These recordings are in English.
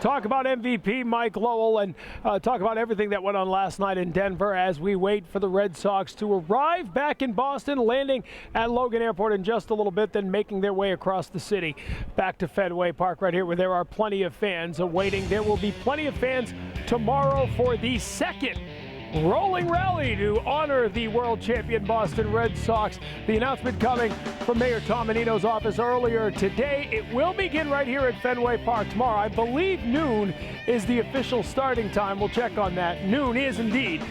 Talk about MVP Mike Lowell and talk about everything that went on last night in Denver as we wait for the Red Sox to arrive back in Boston, landing at Logan Airport in just a little bit, then making their way across the city back to Fenway Park right here where there are plenty of fans awaiting. There will be plenty of fans tomorrow for the second rolling rally to honor the world champion Boston Red Sox. The announcement coming from Mayor Tom Menino's office earlier today. It will begin right here at Fenway Park tomorrow. I believe noon is the official starting time. We'll check on that. Noon is indeed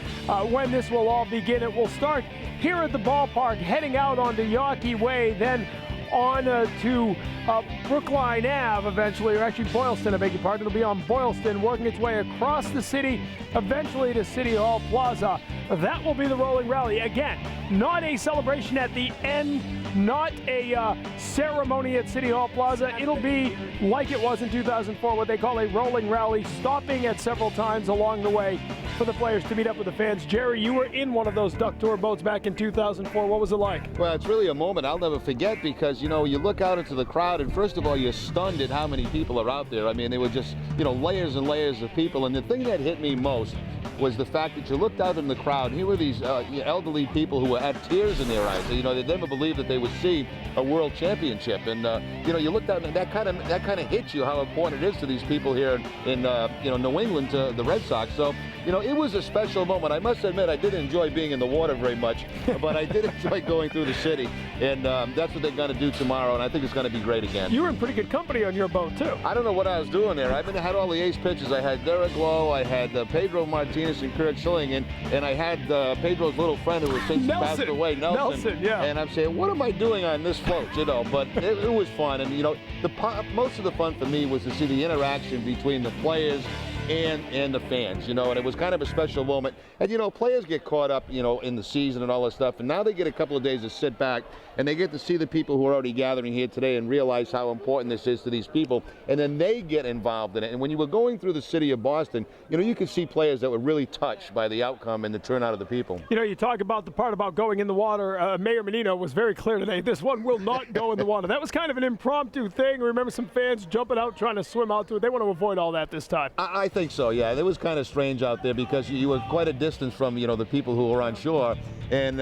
when this will all begin. It will start here at the ballpark, heading out onto Yawkey Way, then on to Brookline Ave eventually, or actually Boylston, I beg your pardon. It'll be on Boylston, working its way across the city, eventually to City Hall Plaza. That will be the rolling rally. Again, not a celebration at the end, not a ceremony at City Hall Plaza. It'll be like it was in 2004, what they call a rolling rally, stopping at several times along the way for the players to meet up with the fans. Jerry, you were in one of those duck tour boats back in 2004. What was it like? Well, it's really a moment I'll never forget because, you know, you look out into the crowd and first of all, you're stunned at how many people are out there. I mean, they were just, you know, layers and layers of people. And the thing that hit me most was the fact that you looked out in the crowd. Here were these elderly people who had tears in their eyes. You know, they never believed that they would see a world championship. And you know, you looked out and that kind of hits you how important it is to these people here in you know, New England, to the Red Sox. So, you know, it was a special moment. I must admit, I didn't enjoy being in the water very much, but I did enjoy going through the city. And that's what they're going to do tomorrow, and I think it's going to be great again. You were in pretty good company on your boat, too. I don't know what I was doing there. I had all the ace pitchers. I had Derek Lowe, I had Pedro Martinez and Kurt Schilling, and I had Pedro's little friend who was since passed away, Nelson. Yeah. And I'm saying, what am I doing on this float, you know? But it was fun, and, you know, most of the fun for me was to see the interaction between the players and the fans, you know, and it was kind of a special moment. And, you know, players get caught up, you know, in the season and all that stuff, and now they get a couple of days to sit back, and they get to see the people who are already gathering here today and realize how important this is to these people, and then they get involved in it. And when you were going through the city of Boston, you know, you could see players that were really touched by the outcome and the turnout of the people. You know, you talk about the part about going in the water. Mayor Menino was very clear today. This one will not go in the water. That was kind of an impromptu thing. Remember some fans jumping out, trying to swim out to it. They want to avoid all that this time. I think so, yeah. It was kind of strange out there because you were quite a distance from, you know, the people who were on shore. And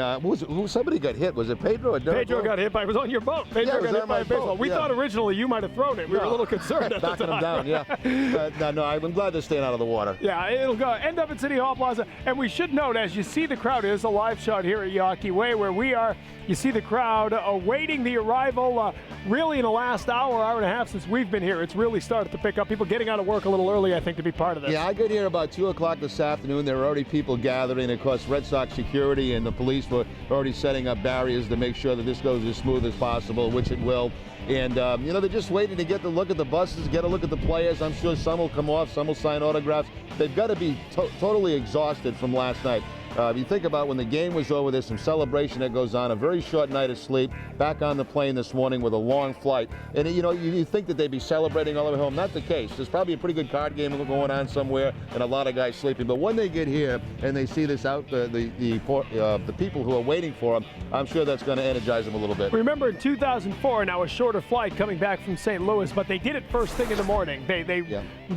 somebody got hit. Was it Pedro or Derek? Pedro got hit by, it was on your boat. Pedro got hit by a baseball. We thought originally you might have thrown it. We were a little concerned at the time. Backing him down, yeah. No, I'm glad they're staying out of the water. Yeah, it'll end up at City Hall Plaza. And we should note, as you see the crowd, here's a live shot here at Yawkey Way where we are. You see the crowd awaiting the arrival really in the last hour and a half since we've been here. It's really started to pick up. People getting out of work a little early, I think, to be part of this. Yeah, I got here about 2 o'clock this afternoon. There were already people gathering. Of course, Red Sox security and the police were already setting up barriers to make sure that this goes as smooth as possible, which it will. And, you know, they're just waiting to get to look at the buses, get a look at the players. I'm sure some will come off, some will sign autographs. They've got to be totally exhausted from last night. If you think about when the game was over, there's some celebration that goes on, a very short night of sleep, back on the plane this morning with a long flight. And, you know, you think that they'd be celebrating all the way home. Not the case. There's probably a pretty good card game going on somewhere and a lot of guys sleeping. But when they get here and they see this out, the people who are waiting for them, I'm sure that's going to energize them a little bit. Remember in 2004, now a shorter flight coming back from St. Louis, but they did it first thing in the morning. They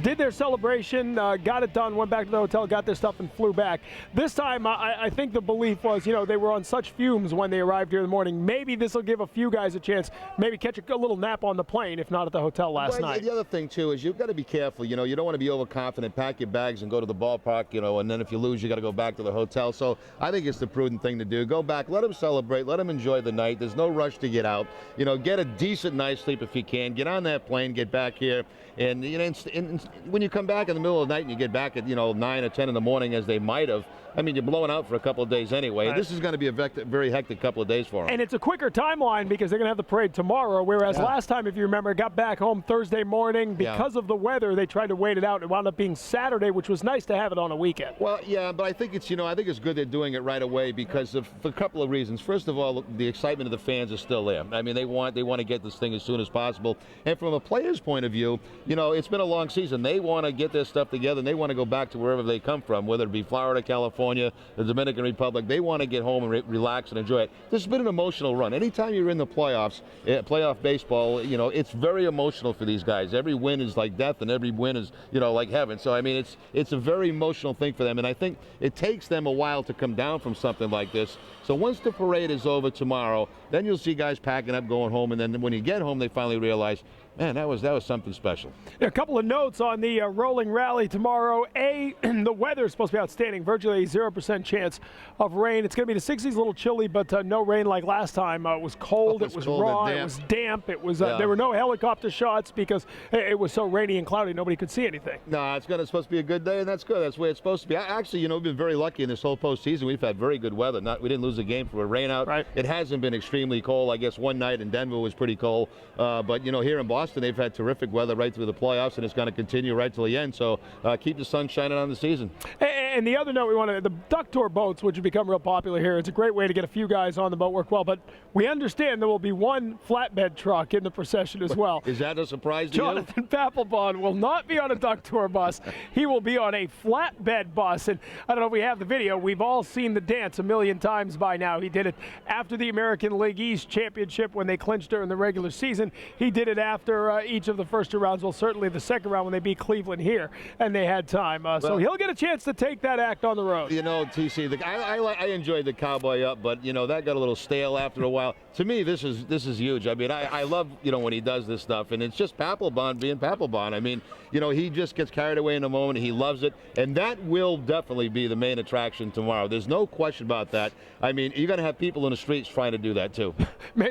did their celebration, got it done, went back to the hotel, got their stuff, and flew back. This time, I think the belief was, you know, they were on such fumes when they arrived here in the morning. Maybe this will give a few guys a chance, maybe catch a little nap on the plane, if not at the hotel last night. The other thing, too, is you've got to be careful. You know, you don't want to be overconfident, pack your bags and go to the ballpark, you know, and then if you lose, you got to go back to the hotel. So I think it's the prudent thing to do. Go back, let them celebrate, let them enjoy the night. There's no rush to get out. You know, get a decent night's sleep if you can. Get on that plane, get back here. And, you know, when you come back in the middle of the night and you get back at, you know, 9 or 10 in the morning, as they might have, I mean, you're blowing out for a couple of days anyway. Right. This is going to be a very hectic couple of days for them. And it's a quicker timeline because they're going to have the parade tomorrow, whereas last time, if you remember, got back home Thursday morning. Because of the weather, they tried to wait it out. It wound up being Saturday, which was nice to have it on a weekend. Well, yeah, but I think it's, you know, I think it's good they're doing it right away because for a couple of reasons. First of all, the excitement of the fans is still there. I mean, they want to get this thing as soon as possible. And from a player's point of view, you know, it's been a long season. They want to get their stuff together, and they want to go back to wherever they come from, whether it be Florida, California, the Dominican Republic. They want to get home and relax and enjoy it. This has been an emotional run. Anytime you're in the playoffs, playoff baseball, it's very emotional for these guys. Every win is like death, and every win is, like heaven. So, I mean, it's a very emotional thing for them, and I think it takes them a while to come down from something like this. So once the parade is over tomorrow, then you'll see guys packing up, going home, and then when you get home, they finally realize, man, that was something special. A couple of notes on the rolling rally tomorrow. The weather is supposed to be outstanding. Virtually a 0% chance of rain. It's going to be the 60s, a little chilly, but no rain like last time. It was cold. It was raw. It was damp. It was. There were no helicopter shots because it was so rainy and cloudy. Nobody could see anything. No, it's supposed to be a good day, and that's good. That's the way it's supposed to be. Actually, we've been very lucky in this whole postseason. We've had very good weather. We didn't lose a game for a rain out. Right. It hasn't been extremely cold. I guess one night in Denver was pretty cold, but here in Boston, they've had terrific weather right through the playoffs, and it's going to continue right till the end. So keep the sun shining on the season. And the other note we wanted, the duck tour boats, which have become real popular here. It's a great way to get a few guys on the boat, work well. But we understand there will be one flatbed truck in the procession as well. Is that a surprise to Jonathan Papelbon will not be on a duck tour bus. He will be on a flatbed bus. And I don't know if we have the video. We've all seen the dance a million times by now. He did it after the American League East Championship when they clinched during the regular season. He did it after each of the first two rounds. Well, certainly the second round when they beat Cleveland here and they had time. So he'll get a chance to take that act on the road. TC, I enjoyed the cowboy up, but that got a little stale after a while. To me, this is huge. I mean, I love when he does this stuff, and it's just Papelbon being Papelbon. I mean, he just gets carried away in a moment. He loves it, and that will definitely be the main attraction tomorrow. There's no question about that. I mean, you're going to have people in the streets trying to do that too.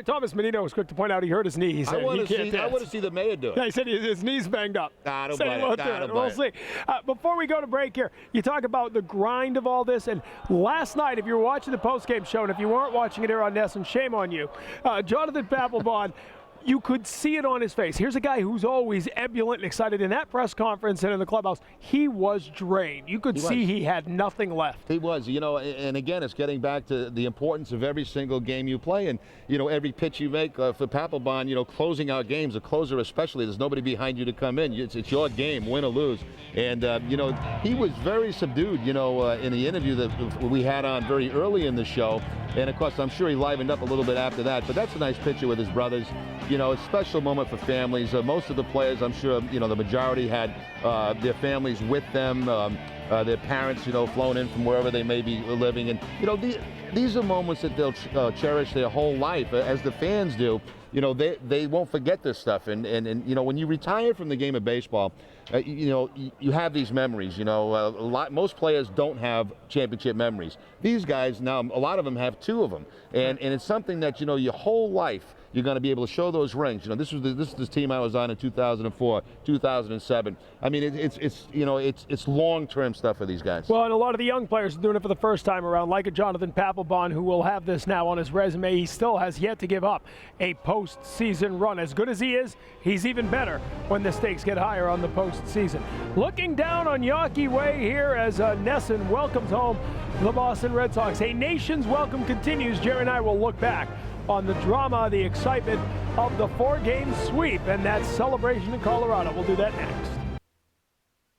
Thomas Menino was quick to point out he hurt his knee. He said I want to see the mayor do it. Yeah, he said his knee's banged up. I don't buy it. We'll see. Before we go to break here, you talk about the grind of all this, and last night, if you were watching the postgame show, and if you weren't watching it here on NESN, shame on you. Jonathan Papelbon, you could see it on his face. Here's a guy who's always ebullient and excited. In that press conference and in the clubhouse, he was drained. You could see he had nothing left. He was, and again, it's getting back to the importance of every single game you play, and every pitch you make for Papelbon, closing out games, a closer especially, there's nobody behind you to come in. It's your game, win or lose. And he was very subdued, in the interview that we had on very early in the show. And of course, I'm sure he livened up a little bit after that. But that's a nice picture with his brothers. A special moment for families. Most of the players, I'm sure, the majority had their families with them, their parents, flown in from wherever they may be living. And, these are moments that they'll cherish their whole life, as the fans do. They won't forget this stuff. And when you retire from the game of baseball, you have these memories. Most players don't have championship memories. These guys now, a lot of them have two of them, and it's something that your whole life you're going to be able to show those rings. This is the team I was on in 2004, 2007. I mean, it's long-term stuff for these guys. Well, and a lot of the young players are doing it for the first time around, like a Jonathan Papelbon, who will have this now on his resume. He still has yet to give up a postseason run. As good as he is, he's even better when the stakes get higher on the postseason. Looking down on Yawkey Way here as NESN welcomes home the Boston Red Sox. A nation's welcome continues. Jerry and I will look back on the drama, the excitement of the four-game sweep and that celebration in Colorado. We'll do that next.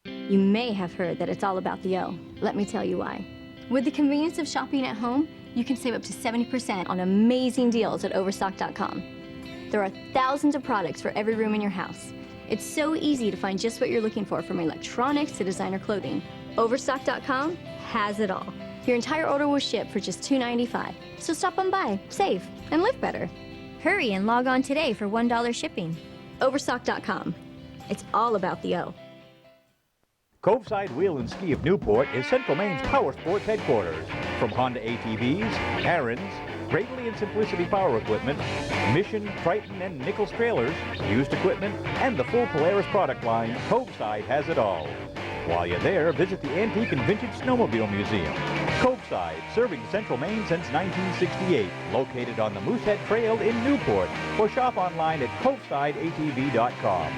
You may have heard that it's all about the O. Let me tell you why. With the convenience of shopping at home, you can save up to 70% on amazing deals at Overstock.com. There are thousands of products for every room in your house. It's so easy to find just what you're looking for, from electronics to designer clothing. Overstock.com has it all. Your entire order will ship for just $2.95. So stop on by, save, and live better. Hurry and log on today for $1 shipping. Overstock.com. It's all about the O. Coveside Wheel and Ski of Newport is Central Maine's power sports headquarters. From Honda ATVs, Aaron's, Gravely and Simplicity power equipment, Mission, Triton, and Nichols trailers, used equipment, and the full Polaris product line, Coveside has it all. While you're there, visit the Antique and Vintage Snowmobile Museum. Coveside, serving Central Maine since 1968, located on the Moosehead Trail in Newport, or shop online at covesideatv.com.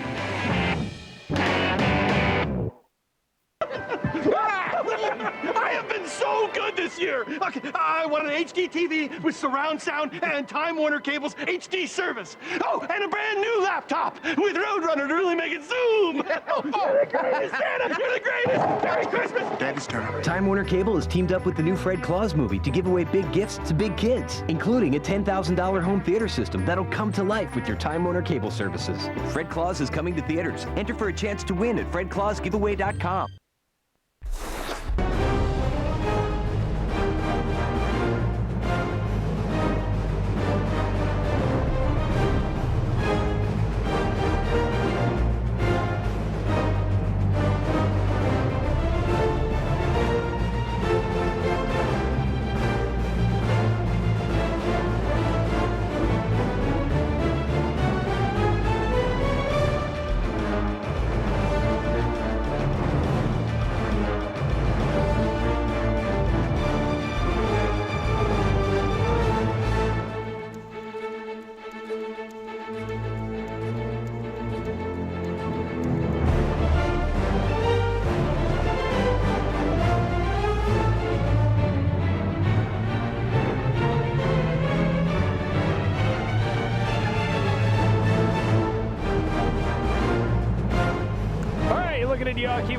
I have been so good this this year. Okay, I want an HD TV with surround sound and Time Warner Cable's HD service. Oh, and a brand new laptop with Roadrunner to really make it zoom. You're the greatest, Santa. You're the greatest. Merry Christmas. Daddy's turn. Time Warner Cable has teamed up with the new Fred Claus movie to give away big gifts to big kids, including a $10,000 home theater system that'll come to life with your Time Warner Cable services. Fred Claus is coming to theaters. Enter for a chance to win at fredclausgiveaway.com.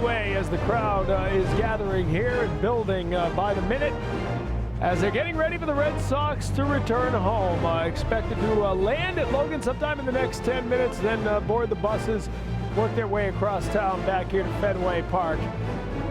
Way as the crowd is gathering here and building by the minute as they're getting ready for the Red Sox to return home. Expected to land at Logan sometime in the next 10 minutes, then board the buses, work their way across town back here to Fenway Park.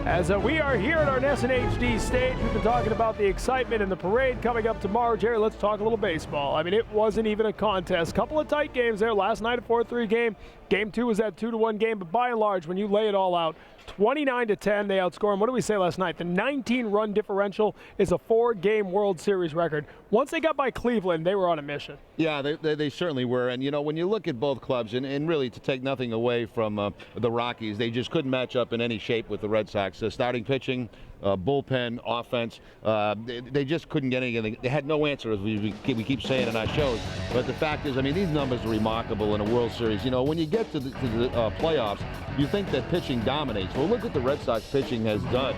As we are here at our NESN HD stage, we've been talking about the excitement and the parade coming up tomorrow. Jerry, let's talk a little baseball. I mean, it wasn't even a contest. Couple of tight games there. Last night a 4-3 game. Game 2 was that 2-1 game, but by and large, when you lay it all out, 29-10, they outscore them. What did we say last night? The 19-run differential is a 4-game World Series record. Once they got by Cleveland, they were on a mission. Yeah, they certainly were. And, you know, when you look at both clubs, and really to take nothing away from the Rockies, they just couldn't match up in any shape with the Red Sox. Starting pitching, bullpen, offense, they just couldn't get anything. They had no answer, as we keep saying in our shows. But the fact is, I mean, these numbers are remarkable in a World Series. You know, when you get to the playoffs, you think that pitching dominates. Well, look what the Red Sox pitching has done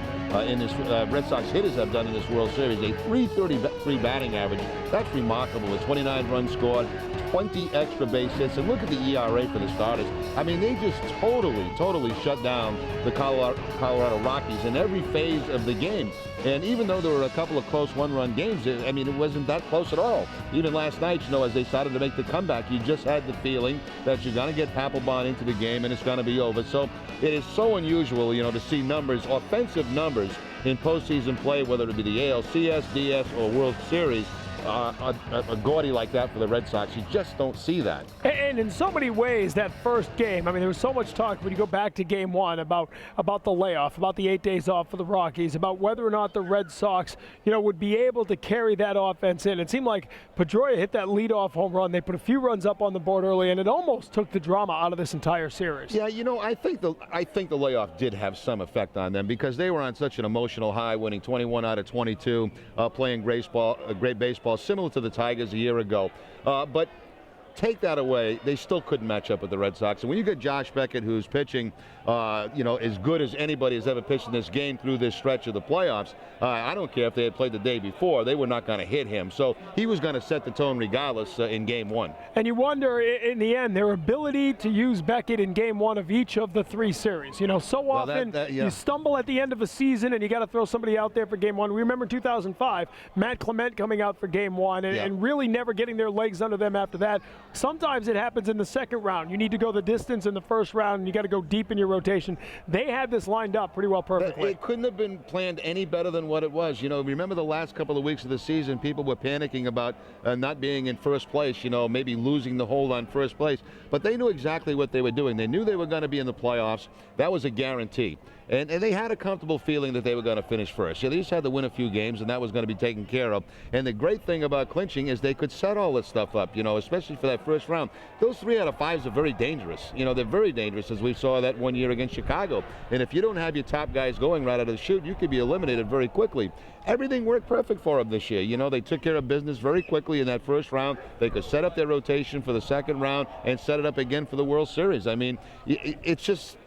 in this, Red Sox hitters have done in this World Series. A .333 batting average. That's remarkable. With 29 runs scored, 20 extra base hits, and look at the ERA for the starters. I mean, they just totally shut down the Colorado Rockies in every phase of the game. And even though there were a couple of close one-run games, I mean, it wasn't that close at all. Even last night, you know, as they started to make the comeback, you just had the feeling that you're going to get Papelbon into the game and it's going to be over. So it is so unusual, you know, to see numbers, offensive numbers in postseason play, whether it be the ALCS, DS, or World Series. A gaudy like that for the Red Sox. You just don't see that. And in so many ways, that first game, I mean, there was so much talk when you go back to game 1 about the layoff, about the 8 days off for the Rockies, about whether or not the Red Sox, you know, would be able to carry that offense in. It seemed like Pedroia hit that leadoff home run. They put a few runs up on the board early, and it almost took the drama out of this entire series. Yeah, you know, I think the layoff did have some effect on them because they were on such an emotional high, winning 21 out of 22, playing great baseball. Similar to the Tigers a year ago. But take that away, they still couldn't match up with the Red Sox. And when you get Josh Beckett, who's pitching, you know, as good as anybody has ever pitched in this game through this stretch of the playoffs, I don't care if they had played the day before, they were not going to hit him. So he was going to set the tone regardless in game 1. And you wonder, in the end, their ability to use Beckett in game 1 of each of the 3 series. You know, so often yeah. You stumble at the end of a season and you got to throw somebody out there for game 1. We remember 2005, Matt Clement coming out for game 1 and really never getting their legs under them after that. Sometimes it happens in the second round. You need to go the distance in the first round, and you got to go deep in your rotation. They had this lined up pretty well perfectly. It couldn't have been planned any better than what it was. You know, remember the last couple of weeks of the season, people were panicking about not being in first place, you know, maybe losing the hold on first place. But they knew exactly what they were doing. They knew they were going to be in the playoffs. That was a guarantee. And they had a comfortable feeling that they were going to finish first. Yeah, they just had to win a few games, and that was going to be taken care of. And the great thing about clinching is they could set all this stuff up, you know, especially for that first round. Those 3 out of 5s are very dangerous. You know, they're very dangerous, as we saw that one year against Chicago. And if you don't have your top guys going right out of the chute, you could be eliminated very quickly. Everything worked perfect for them this year. You know, they took care of business very quickly in that first round. They could set up their rotation for the second round and set it up again for the World Series. I mean, it's just...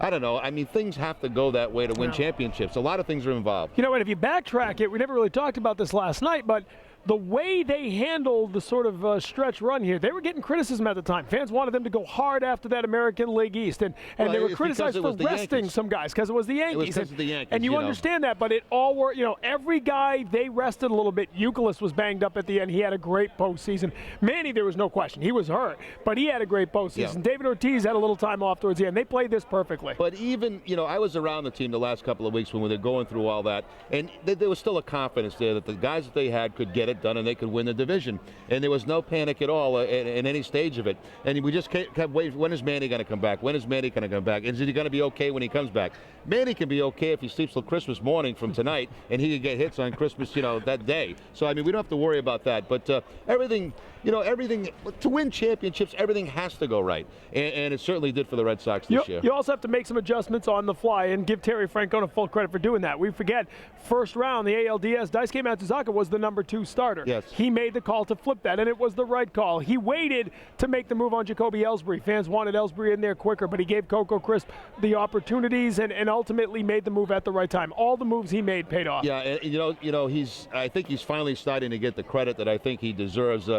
I don't know. I mean, things have to go that way to win championships. A lot of things are involved. You know, and if you backtrack it, we never really talked about this last night, but the way they handled the sort of stretch run here, they were getting criticism at the time. Fans wanted them to go hard after that American League East, and they were criticized for resting some guys because it was the Yankees. It was because of the Yankees. And you understand that, but it all were, every guy they rested a little bit. Euclid was banged up at the end. He had a great postseason. Manny, there was no question. He was hurt, but he had a great postseason. Yeah. David Ortiz had a little time off towards the end. They played this perfectly. But even, I was around the team the last couple of weeks when they were going through all that, and there was still a confidence there that the guys that they had could get it done and they could win the division, and there was no panic at all in any stage of it. And we just kept waiting. When is Manny going to come back? When is Manny going to come back? Is he going to be okay when he comes back? Manny can be okay if he sleeps till Christmas morning from tonight, and he can get hits on Christmas, that day. So I mean, we don't have to worry about that. But everything to win championships, everything has to go right, and it certainly did for the Red Sox this year. You also have to make some adjustments on the fly, and give Terry Francona full credit for doing that. We forget first round the ALDS, Daisuke Matsuzaka was the number 2 starter. Yes. He made the call to flip that, and it was the right call. He waited to make the move on Jacoby Ellsbury. Fans wanted Ellsbury in there quicker, but he gave Coco Crisp the opportunities and ultimately made the move at the right time. All the moves he made paid off. Yeah, and I think he's finally starting to get the credit that I think he deserves.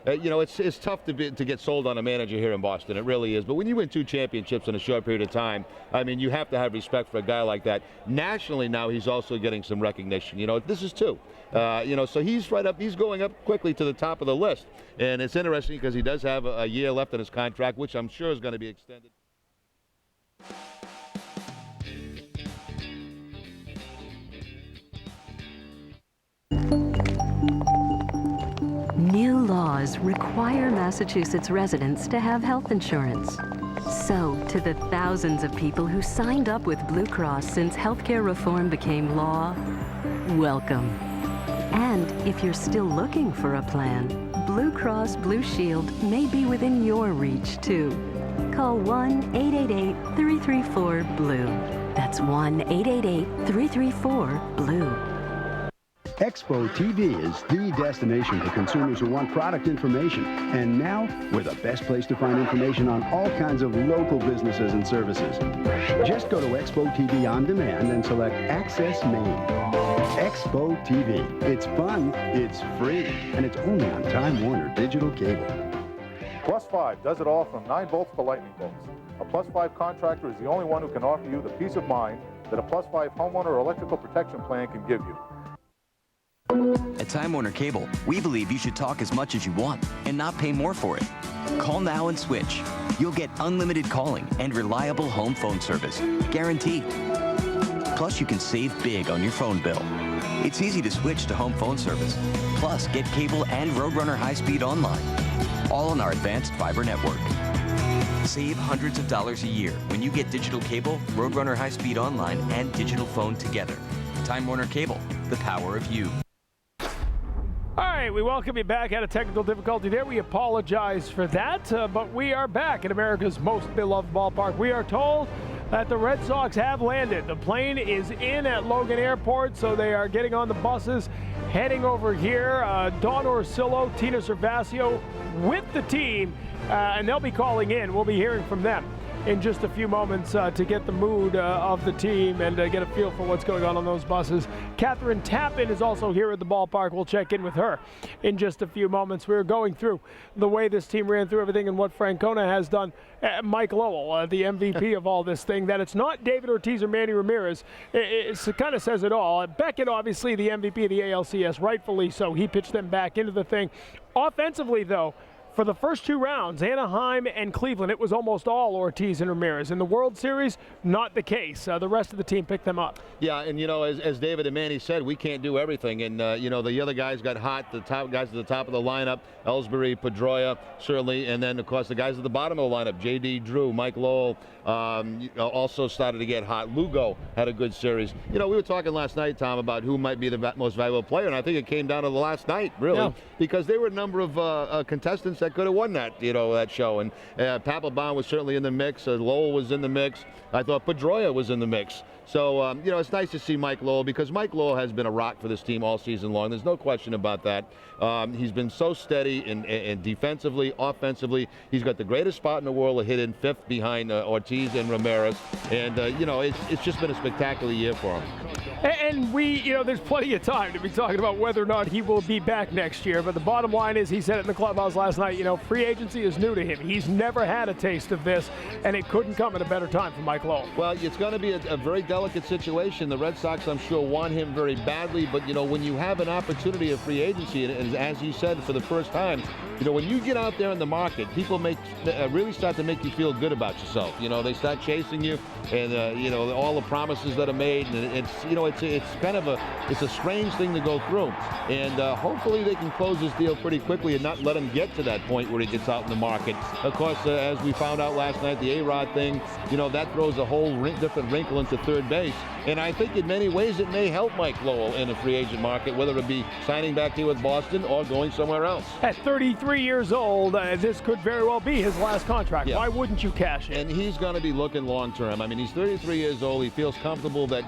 It's tough to get sold on a manager here in Boston. It really is. But when you win 2 championships in a short period of time, I mean, you have to have respect for a guy like that. Nationally now, he's also getting some recognition. This is 2. So he's right up. He's going up quickly to the top of the list. And it's interesting because he does have a year left in his contract, which I'm sure is going to be extended. New laws require Massachusetts residents to have health insurance. So, to the thousands of people who signed up with Blue Cross since healthcare reform became law, welcome. And if you're still looking for a plan, Blue Cross Blue Shield may be within your reach, too. Call 1-888-334-BLUE. That's 1-888-334-BLUE. Expo TV is the destination for consumers who want product information. And now, we're the best place to find information on all kinds of local businesses and services. Just go to Expo TV On Demand and select Access Maine. Expo TV. It's fun, it's free, and it's only on Time Warner Digital Cable. Plus 5 does it all from 9 bolts to lightning bolts. A Plus 5 contractor is the only one who can offer you the peace of mind that a Plus 5 homeowner electrical protection plan can give you. At Time Warner Cable, we believe you should talk as much as you want and not pay more for it. Call now and switch. You'll get unlimited calling and reliable home phone service, guaranteed. Plus, you can save big on your phone bill. It's easy to switch to home phone service. Plus, get cable and Roadrunner high-speed online, all on our advanced fiber network. Save hundreds of dollars a year when you get digital cable, Roadrunner high-speed online, and digital phone together. Time Warner Cable, the power of you. All right, we welcome you back. Had a technical difficulty there. We apologize for that, but we are back at America's most beloved ballpark. We are told that the Red Sox have landed. The plane is in at Logan Airport, so they are getting on the buses, heading over here. Don Orsillo, Tina Servasio with the team, and they'll be calling in. We'll be hearing from them in just a few moments to get the mood of the team and get a feel for what's going on those buses. Catherine Tappan is also here at the ballpark. We'll check in with her in just a few moments. We're going through the way this team ran through everything and what Francona has done. Mike Lowell, the MVP of all this thing, that it's not David Ortiz or Manny Ramirez. It kind of says it all. Beckett, obviously, the MVP of the ALCS, rightfully so. He pitched them back into the thing. Offensively, though, for the first 2 rounds, Anaheim and Cleveland, it was almost all Ortiz and Ramirez. In the World Series, not the case. The rest of the team picked them up. Yeah, and as David and Manny said, we can't do everything. And the other guys got hot. The top guys at the top of the lineup, Ellsbury, Pedroia, certainly, and then of course the guys at the bottom of the lineup, J.D. Drew, Mike Lowell, also started to get hot. Lugo had a good series. We were talking last night, Tom, about who might be the most valuable player, and I think it came down to the last night, really, because there were a number of contestants that could have won that, that show. And Papelbon was certainly in the mix. Lowell was in the mix. I thought Pedroia was in the mix. So, it's nice to see Mike Lowell, because Mike Lowell has been a rock for this team all season long. There's no question about that. He's been so steady and defensively, offensively. He's got the greatest spot in the world to hit in fifth behind Ortiz and Ramirez. And, it's just been a spectacular year for him. And there's plenty of time to be talking about whether or not he will be back next year. But the bottom line is, he said it in the clubhouse last night, free agency is new to him. He's never had a taste of this, and it couldn't come at a better time for Mike Lowell. Well, it's going to be a very delicate situation. The Red Sox, I'm sure, want him very badly. But, when you have an opportunity of free agency, and as he said for the first time, when you get out there in the market, people really start to make you feel good about yourself. They start chasing you, and, all the promises that are made. And it's a strange thing to go through. And hopefully they can close this deal pretty quickly and not let him get to that point where he gets out in the market. Of course, as we found out last night, the A-Rod thing, that throws a whole different wrinkle into third base. And I think in many ways it may help Mike Lowell in the free agent market, whether it be signing back here with Boston or going somewhere else. At 33 years old, this could very well be his last contract. Yeah. Why wouldn't you cash it? And he's going to be looking long term. I mean, he's 33 years old. He feels comfortable that,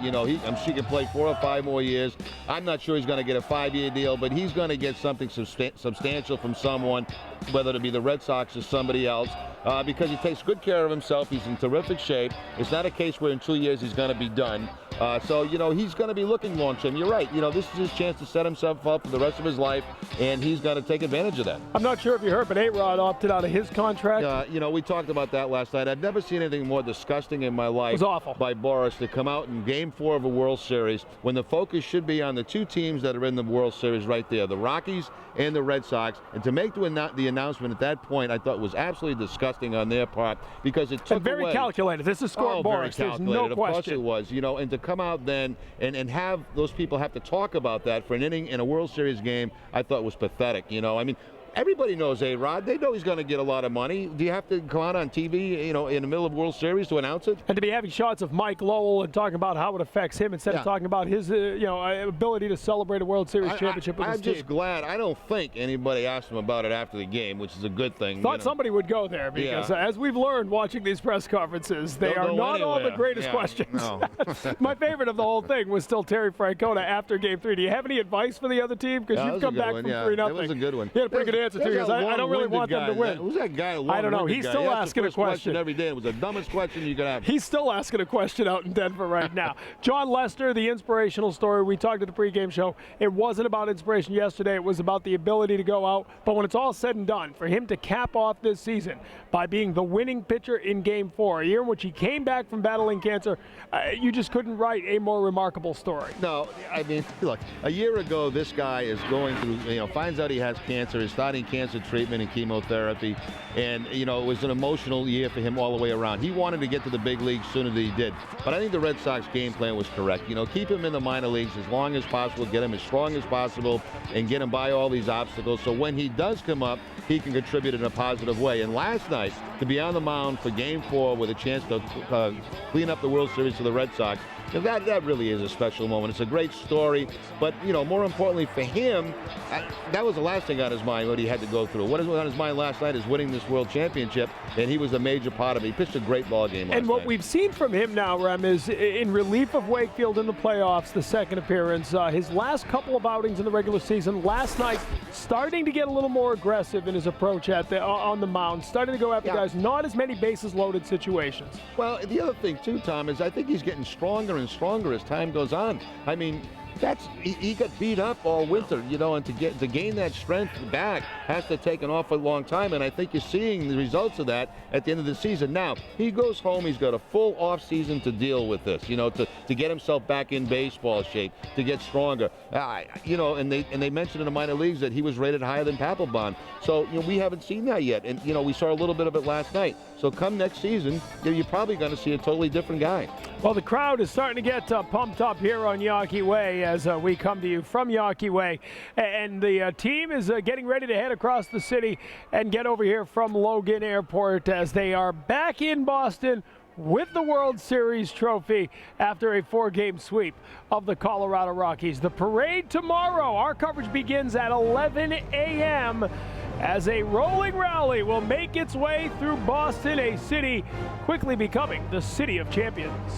she can play 4 or 5 more years. I'm not sure he's going to get a 5-year deal, but he's going to get something substantial from someone, whether it be the Red Sox or somebody else, because he takes good care of himself. He's in terrific shape. It's not a case where in 2 years he's going to be done. So he's going to be looking long-term. You're right. This is his chance to set himself up for the rest of his life, and he's going to take advantage of that. I'm not sure if you heard, but A-Rod opted out of his contract. We talked about that last night. I've never seen anything more disgusting in my life. It was awful. By Boris to come out in Game 4 of a World Series when the focus should be on the 2 teams that are in the World Series right there, the Rockies and the Red Sox. And to make the announcement at that point, I thought was absolutely disgusting on their part, because it took very away. Calculated. This is scored Boris. Very calculated. There's no question. Of course it was. And to come out then and have those people have to talk about that for an inning in a World Series game, I thought was pathetic. I mean, everybody knows A-Rod. They know he's going to get a lot of money. Do you have to come out on TV, in the middle of World Series to announce it? And to be having shots of Mike Lowell and talking about how it affects him instead of talking about his, ability to celebrate a World Series championship with his team. I'm just glad. I don't think anybody asked him about it after the game, which is a good thing. Thought somebody would go there because, as we've learned watching these press conferences, they are not all the greatest questions. No. My favorite of the whole thing was still Terry Francona after Game 3. Do you have any advice for the other team? Because you've come back from 3-0. That was a good one. He had a pretty good answer, too, because I don't really want them to win. Who's that guy? I don't know. He's still asking a question every day. It was the dumbest question you could have. He's still asking a question out in Denver right now. John Lester, the inspirational story. We talked at the pregame show. It wasn't about inspiration yesterday. It was about the ability to go out. But when it's all said and done, for him to cap off this season by being the winning pitcher in Game 4, a year in which he came back from battling cancer, you just couldn't write a more remarkable story. No, I mean, look, a year ago, this guy is going through, finds out he has cancer, is starting cancer treatment and chemotherapy, and, it was an emotional year for him all the way around. He wanted to get to the big leagues sooner than he did. But I think the Red Sox game plan was correct. Keep him in the minor leagues as long as possible, get him as strong as possible, and get him by all these obstacles, so when he does come up, he can contribute in a positive way. And last night, to be on the mound for Game 4 with a chance to clean up the World Series for the Red Sox, that really is a special moment. It's a great story, but, more importantly for him, that was the last thing on his mind, what he had to go through. What was on his mind last night is winning this World Championship, and he was a major part of it. He pitched a great ball game last night. And what we've seen from him now, Rem, is in relief of Wakefield in the playoffs, the second appearance, his last couple of outings in the regular season, last night starting to get a little more aggressive in his approach on the mound, starting to go after guys, not as many bases loaded situations. Well, the other thing too, Tom, is I think he's getting stronger and stronger as time goes on. I mean, he got beat up all winter, and to gain that strength back has to take an awful long time, and I think you're seeing the results of that at the end of the season. Now, he goes home, he's got a full off season to deal with this, to get himself back in baseball shape, to get stronger. And they mentioned in the minor leagues that he was rated higher than Papelbon. So, we haven't seen that yet, and we saw a little bit of it last night. So come next season, you're probably going to see a totally different guy. Well, the crowd is starting to get pumped up here on Yawkey Way as we come to you from Yawkey Way. And the team is getting ready to head across the city and get over here from Logan Airport as they are back in Boston with the World Series trophy after a 4-game sweep of the Colorado Rockies. The parade tomorrow. Our coverage begins at 11 a.m. as a rolling rally will make its way through Boston, a city quickly becoming the city of champions.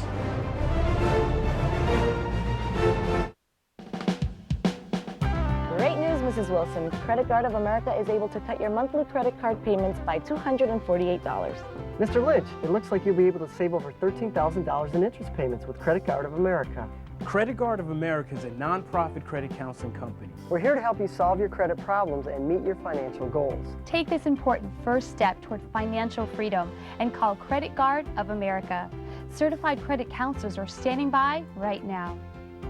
Great news, Mrs. Wilson. Credit Card of America is able to cut your monthly credit card payments by $248. Mr. Lynch, it looks like you'll be able to save over $13,000 in interest payments with Credit Card of America. Credit Card of America is a non-profit credit counseling company. We're here to help you solve your credit problems and meet your financial goals. Take this important first step toward financial freedom and call Credit Card of America. Certified credit counselors are standing by right now.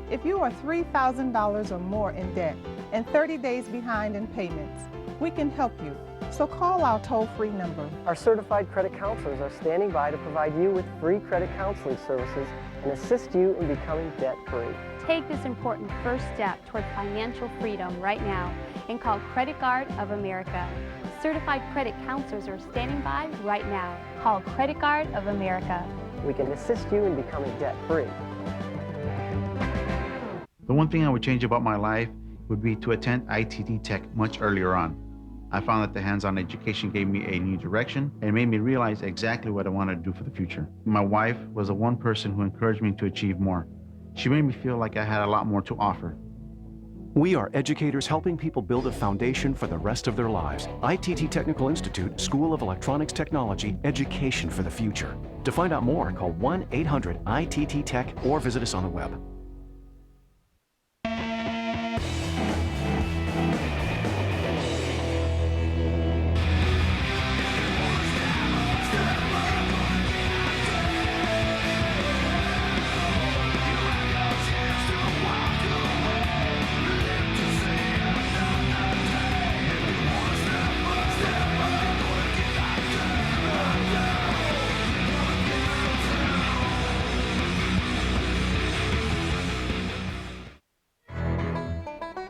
If you are $3,000 or more in debt and 30 days behind in payments, we can help you. So call our toll-free number. Our certified credit counselors are standing by to provide you with free credit counseling services and assist you in becoming debt-free. Take this important first step toward financial freedom right now and call Credit Card of America. Certified credit counselors are standing by right now. Call Credit Card of America. We can assist you in becoming debt-free. The one thing I would change about my life would be to attend ITT Tech much earlier on. I found that the hands-on education gave me a new direction and made me realize exactly what I wanted to do for the future. My wife was the one person who encouraged me to achieve more. She made me feel like I had a lot more to offer. We are educators helping people build a foundation for the rest of their lives. ITT Technical Institute, School of Electronics Technology, education for the future. To find out more, call 1-800-ITT-TECH or visit us on the web.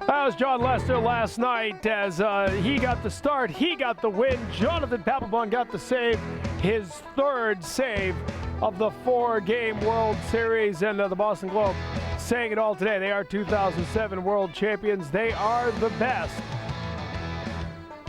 That was John Lester last night as he got the start, he got the win. Jonathan Papelbon got the save, his third save of the 4-game World Series, and the Boston Globe saying it all today. They are 2007 World Champions. They are the best.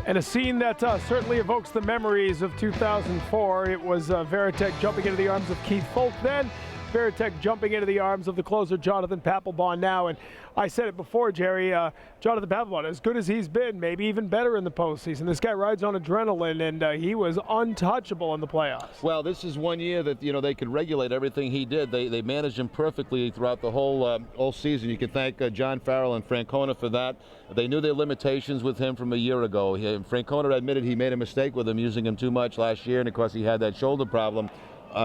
And a scene that certainly evokes the memories of 2004. It was Veritek jumping into the arms of Keith Folk then. Veritek jumping into the arms of the closer Jonathan Papelbon now. And I said it before, Jerry, Jonathan Papelbon, as good as he's been, maybe even better in the postseason. This guy rides on adrenaline, and he was untouchable in the playoffs. Well, this is one year that, you know, they could regulate everything he did. They managed him perfectly throughout the whole season. You can thank John Farrell and Francona for that. They knew their limitations with him from a year ago. Francona admitted he made a mistake with him, using him too much last year, and of course he had that shoulder problem.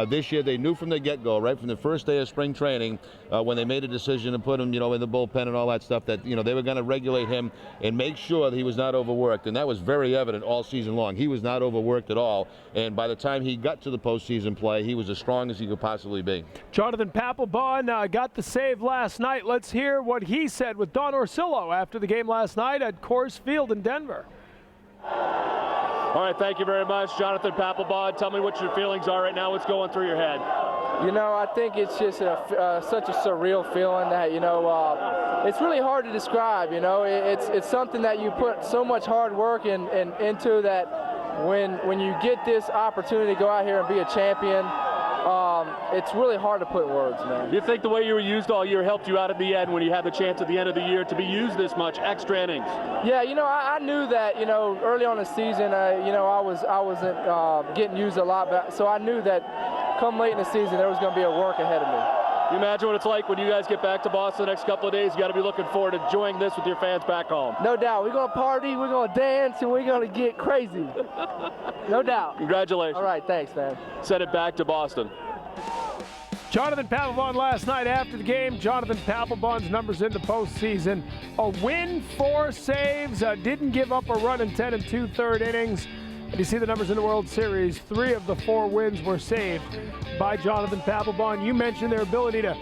This year they knew from the get-go, right from the first day of spring training, when they made a decision to put him, you know, in the bullpen and all that stuff, that, you know, they were going to regulate him and make sure that he was not overworked. And that was very evident all season long. He was not overworked at all. And by the time he got to the postseason play, he was as strong as he could possibly be. Jonathan Papelbon got the save last night. Let's hear what he said with Don Orsillo after the game last night at Coors Field in Denver. All right, thank you very much, Jonathan Papelbon. Tell me what your feelings are right now. What's going through your head? You know, I think it's just such a surreal feeling that, you know, it's really hard to describe. You know, it's something that you put so much hard work into, that when you get this opportunity to go out here and be a champion, it's really hard to put in words, man. Do you think the way you were used all year helped you out at the end when you had the chance at the end of the year to be used this much, extra innings? Yeah, you know, I knew that, you know, early on in the season, you know, I wasn't getting used a lot, but so I knew that come late in the season there was going to be a work ahead of me. You imagine what it's like when you guys get back to Boston the next couple of days. You got to be looking forward to enjoying this with your fans back home. No doubt. We're going to party, we're going to dance, and we're going to get crazy. No doubt. Congratulations. All right, thanks, man. Send it back to Boston. Jonathan Papelbon last night after the game. Jonathan Papelbon's numbers in the postseason: a win, 4 saves, didn't give up a run in 10 2/3 innings. And you see the numbers in the World Series. 3 of the 4 wins were saved by Jonathan Papelbon. You mentioned their ability to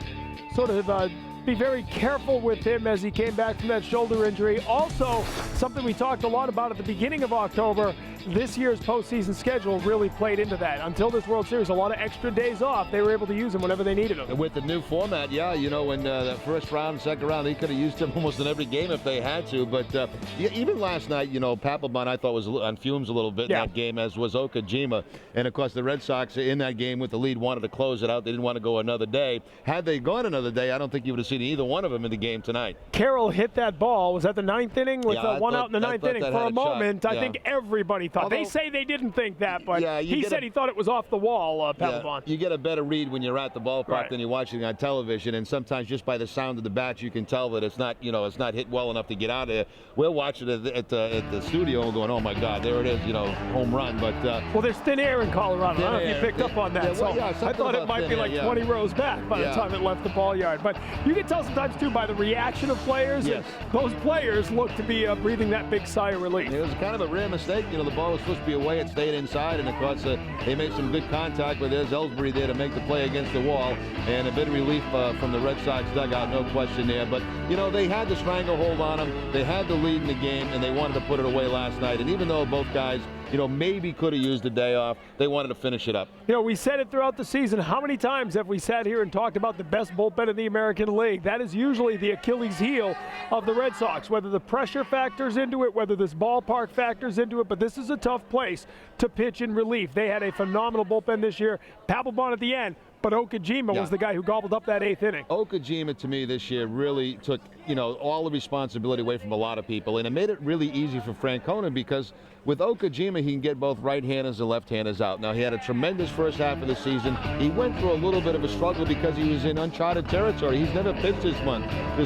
sort of be very careful with him as he came back from that shoulder injury. Also, something we talked a lot about at the beginning of October, this year's postseason schedule really played into that. Until this World Series, a lot of extra days off, they were able to use them whenever they needed them. And with the new format, yeah, you know, in the first round, second round, they could have used them almost in every game if they had to. But even last night, you know, Papelbon, I thought was on fumes a little bit in that game, as was Okajima. And of course, the Red Sox in that game with the lead wanted to close it out. They didn't want to go another day. Had they gone another day, I don't think you would have seen either one of them in the game tonight. Carroll hit that ball. Was that the ninth inning? With one out in the ninth inning. For a moment, I think everybody thought. They say they didn't think that, but he said he thought it was off the wall, Papelbon. You get a better read when you're at the ballpark than you're watching on television, and sometimes just by the sound of the bat, you can tell that it's not, you know, it's not hit well enough to get out of there. We're watching it at the studio and going, oh my God, there it is, you know, home run. But well, there's thin air in Colorado. I don't know if you picked up on that. I thought it might be like 20 rows back by the time it left the ball yard. But you can tell sometimes too by the reaction of players. Yes. Those players look to be breathing that big sigh of relief. It was kind of a rare mistake. You know, the ball was supposed to be away. It stayed inside, and of course they made some good contact, but there's Ellsbury there to make the play against the wall, and a bit of relief from the Red Sox dugout, no question there. But you know, they had the stranglehold on them. They had the lead in the game, and they wanted to put it away last night. And even though both guys, you know, maybe could have used a day off, they wanted to finish it up. You know, we said it throughout the season. How many times have we sat here and talked about the best bullpen in the American League? That is usually the Achilles heel of the Red Sox, whether the pressure factors into it, whether this ballpark factors into it, but this is a tough place to pitch in relief. They had a phenomenal bullpen this year. Papelbon at the end, but Okajima was the guy who gobbled up that 8th inning. Okajima, to me, this year really took, you know, all the responsibility away from a lot of people, and it made it really easy for Francona because with Okajima, he can get both right-handers and left-handers out. Now, he had a tremendous first half of the season. He went through a little bit of a struggle because he was in uncharted territory. He's never pitched this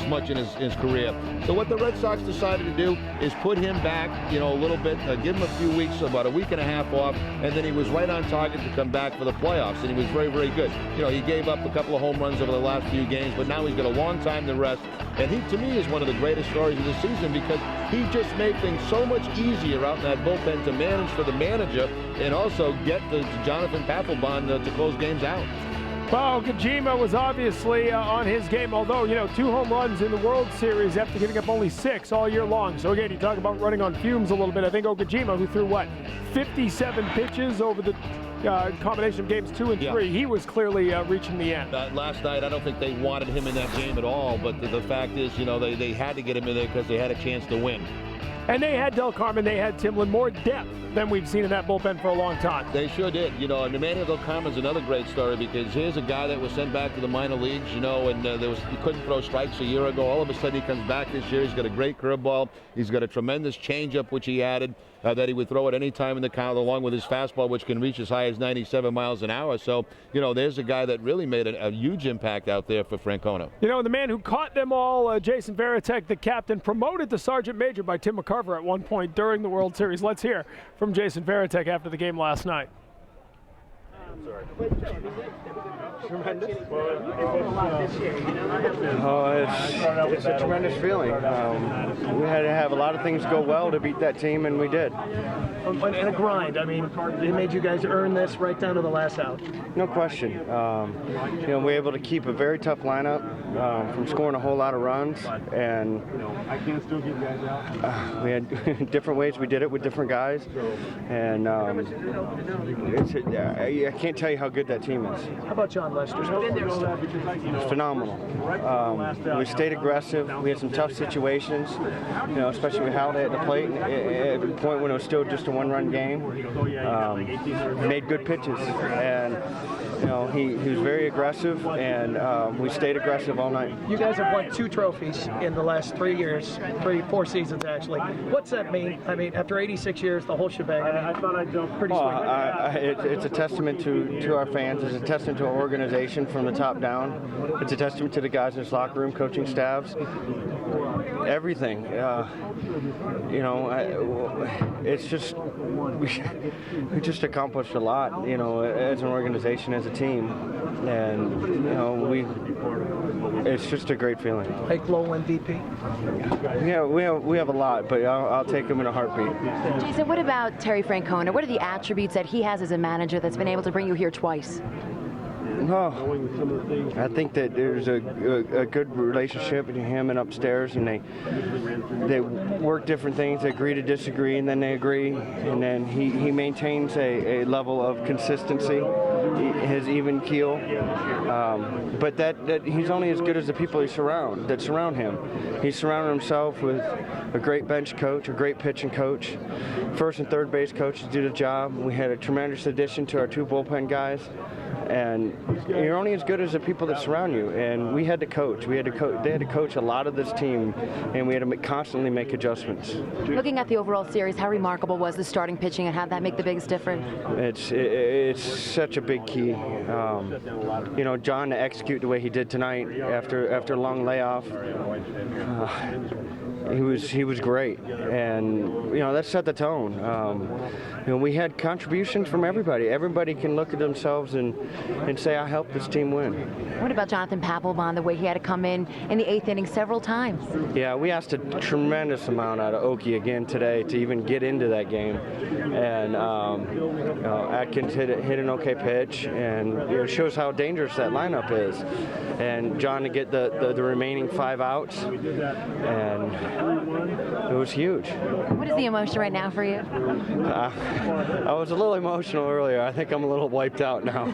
much in his career. So what the Red Sox decided to do is put him back, you know, a little bit, give him a few weeks, about a week and a half off, and then he was right on target to come back for the playoffs, and he was very, very good. You know, he gave up a couple of home runs over the last few games, but now he's got a long time to rest. And he, to me, is one of the greatest stories of the season because he just made things so much easier out in that bullpen to manage for the manager and also get to Jonathan Papelbon to close games out. Well, Okajima was obviously on his game, although, you know, 2 home runs in the World Series after giving up only 6 all year long. So, again, you talk about running on fumes a little bit. I think Okajima, who threw, 57 pitches over the combination of games 2 and 3, he was clearly reaching the end. Last night, I don't think they wanted him in that game at all, but the fact is, you know, they had to get him in there because they had a chance to win. And they had Del Carmen, they had Timlin, more depth than we've seen in that bullpen for a long time. They sure did. You know, and Emmanuel Del Carmen's another great story because here's a guy that was sent back to the minor leagues, you know, and he couldn't throw strikes a year ago. All of a sudden he comes back this year. He's got a great curveball. He's got a tremendous changeup, which he added, that he would throw at any time in the count, along with his fastball, which can reach as high as 97 miles an hour. So, you know, there's a guy that really made a huge impact out there for Francona. You know, the man who caught them all, Jason Varitek, the captain, promoted to Sergeant Major by Tim McCarver at one point during the World Series. Let's hear from Jason Varitek after the game last night. Tremendous. Oh, it's a tremendous feeling. We had to have a lot of things go well to beat that team, and we did. And a grind. I mean, it made you guys earn this right down to the last out. No question. You know, we were able to keep a very tough lineup from scoring a whole lot of runs, and I can still get you guys out. We had different ways we did it with different guys, and I can't tell you how good that team is. How about John Lester? It's phenomenal. We stayed aggressive. We had some tough situations, you know, especially with Halliday at the plate. At the point when it was still just a one-run game, made good pitches, and you know he was very aggressive, and we stayed aggressive all night. You guys have won 2 trophies in the last 4 seasons actually. What's that mean? I mean, after 86 years, the whole shebang. I thought I'd jump pretty sweet. It's a testament to our fans. It's a testament to our organization from the top down. It's a testament to the guys in this locker room, coaching staffs, everything. You know, it's just we just accomplished a lot. You know, as an organization, as a team, and you know it's just a great feeling. Mike Lowell MVP. Yeah, we have a lot, but I'll take him in a heartbeat. Jason, what about Terry Francona? What are the attributes that he has as a manager that's been able to bring you here twice? Well, I think that there's a good relationship between him and upstairs, and they work different things. They agree to disagree, and then they agree, and then he maintains a level of consistency, his even keel. But that he's only as good as the people that surround him. He's surrounded himself with a great bench coach, a great pitching coach. First and third base coaches do the job. We had a tremendous addition to our 2 bullpen guys. And you're only as good as the people that surround you. And we had to coach. They had to coach a lot of this team, and we had to constantly make adjustments. Looking at the overall series, how remarkable was the starting pitching, and how did that make the biggest difference? It's such a big key. You know, John to execute the way he did tonight after a long layoff. He was great, and you know that set the tone. You know, we had contributions from everybody. Everybody can look at themselves and say, I helped this team win. What about Jonathan Papelbon, the way he had to come in the 8th inning several times? Yeah, we asked a tremendous amount out of Okie again today to even get into that game. And you know, Atkins hit an okay pitch, and it shows how dangerous that lineup is. And John to get the remaining 5 outs, and it was huge. What is the emotion right now for you? I was a little emotional earlier. I think I'm a little wiped out now.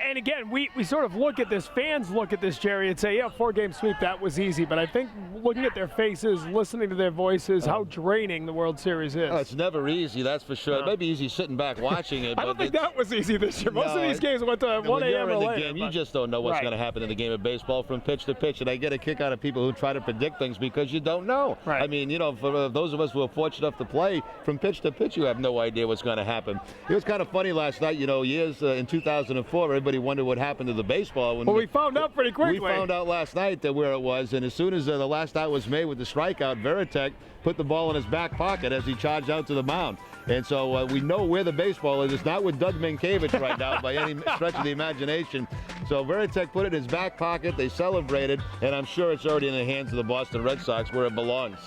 And again, we sort of look at this, fans look at this, Jerry, and say, yeah, 4-game sweep, that was easy. But I think looking at their faces, listening to their voices, how draining the World Series is. Oh, it's never easy, that's for sure. It may be easy sitting back watching it. I don't think that was easy this year. Most of these games went to 1 a.m. or later. Game, you just don't know what's going to happen in the game of baseball from pitch to pitch. And I get a kick out of people who try to predict things because you don't know. Right. I mean, you know, for those of us who are fortunate enough to play from pitch to pitch, you have no idea what's going to happen. It was kind of funny last night, you know, years in 2004, everybody wondered what happened to the baseball. Well, we found out pretty quickly. We found out last night where it was, and as soon as the last out was made with the strikeout, Veritek put the ball in his back pocket as he charged out to the mound. And so we know where the baseball is. It's not with Doug Minkiewicz right now by any stretch of the imagination. So Veritek put it in his back pocket. They celebrated, and I'm sure it's already in the hands of the Boston Red Sox where it belongs.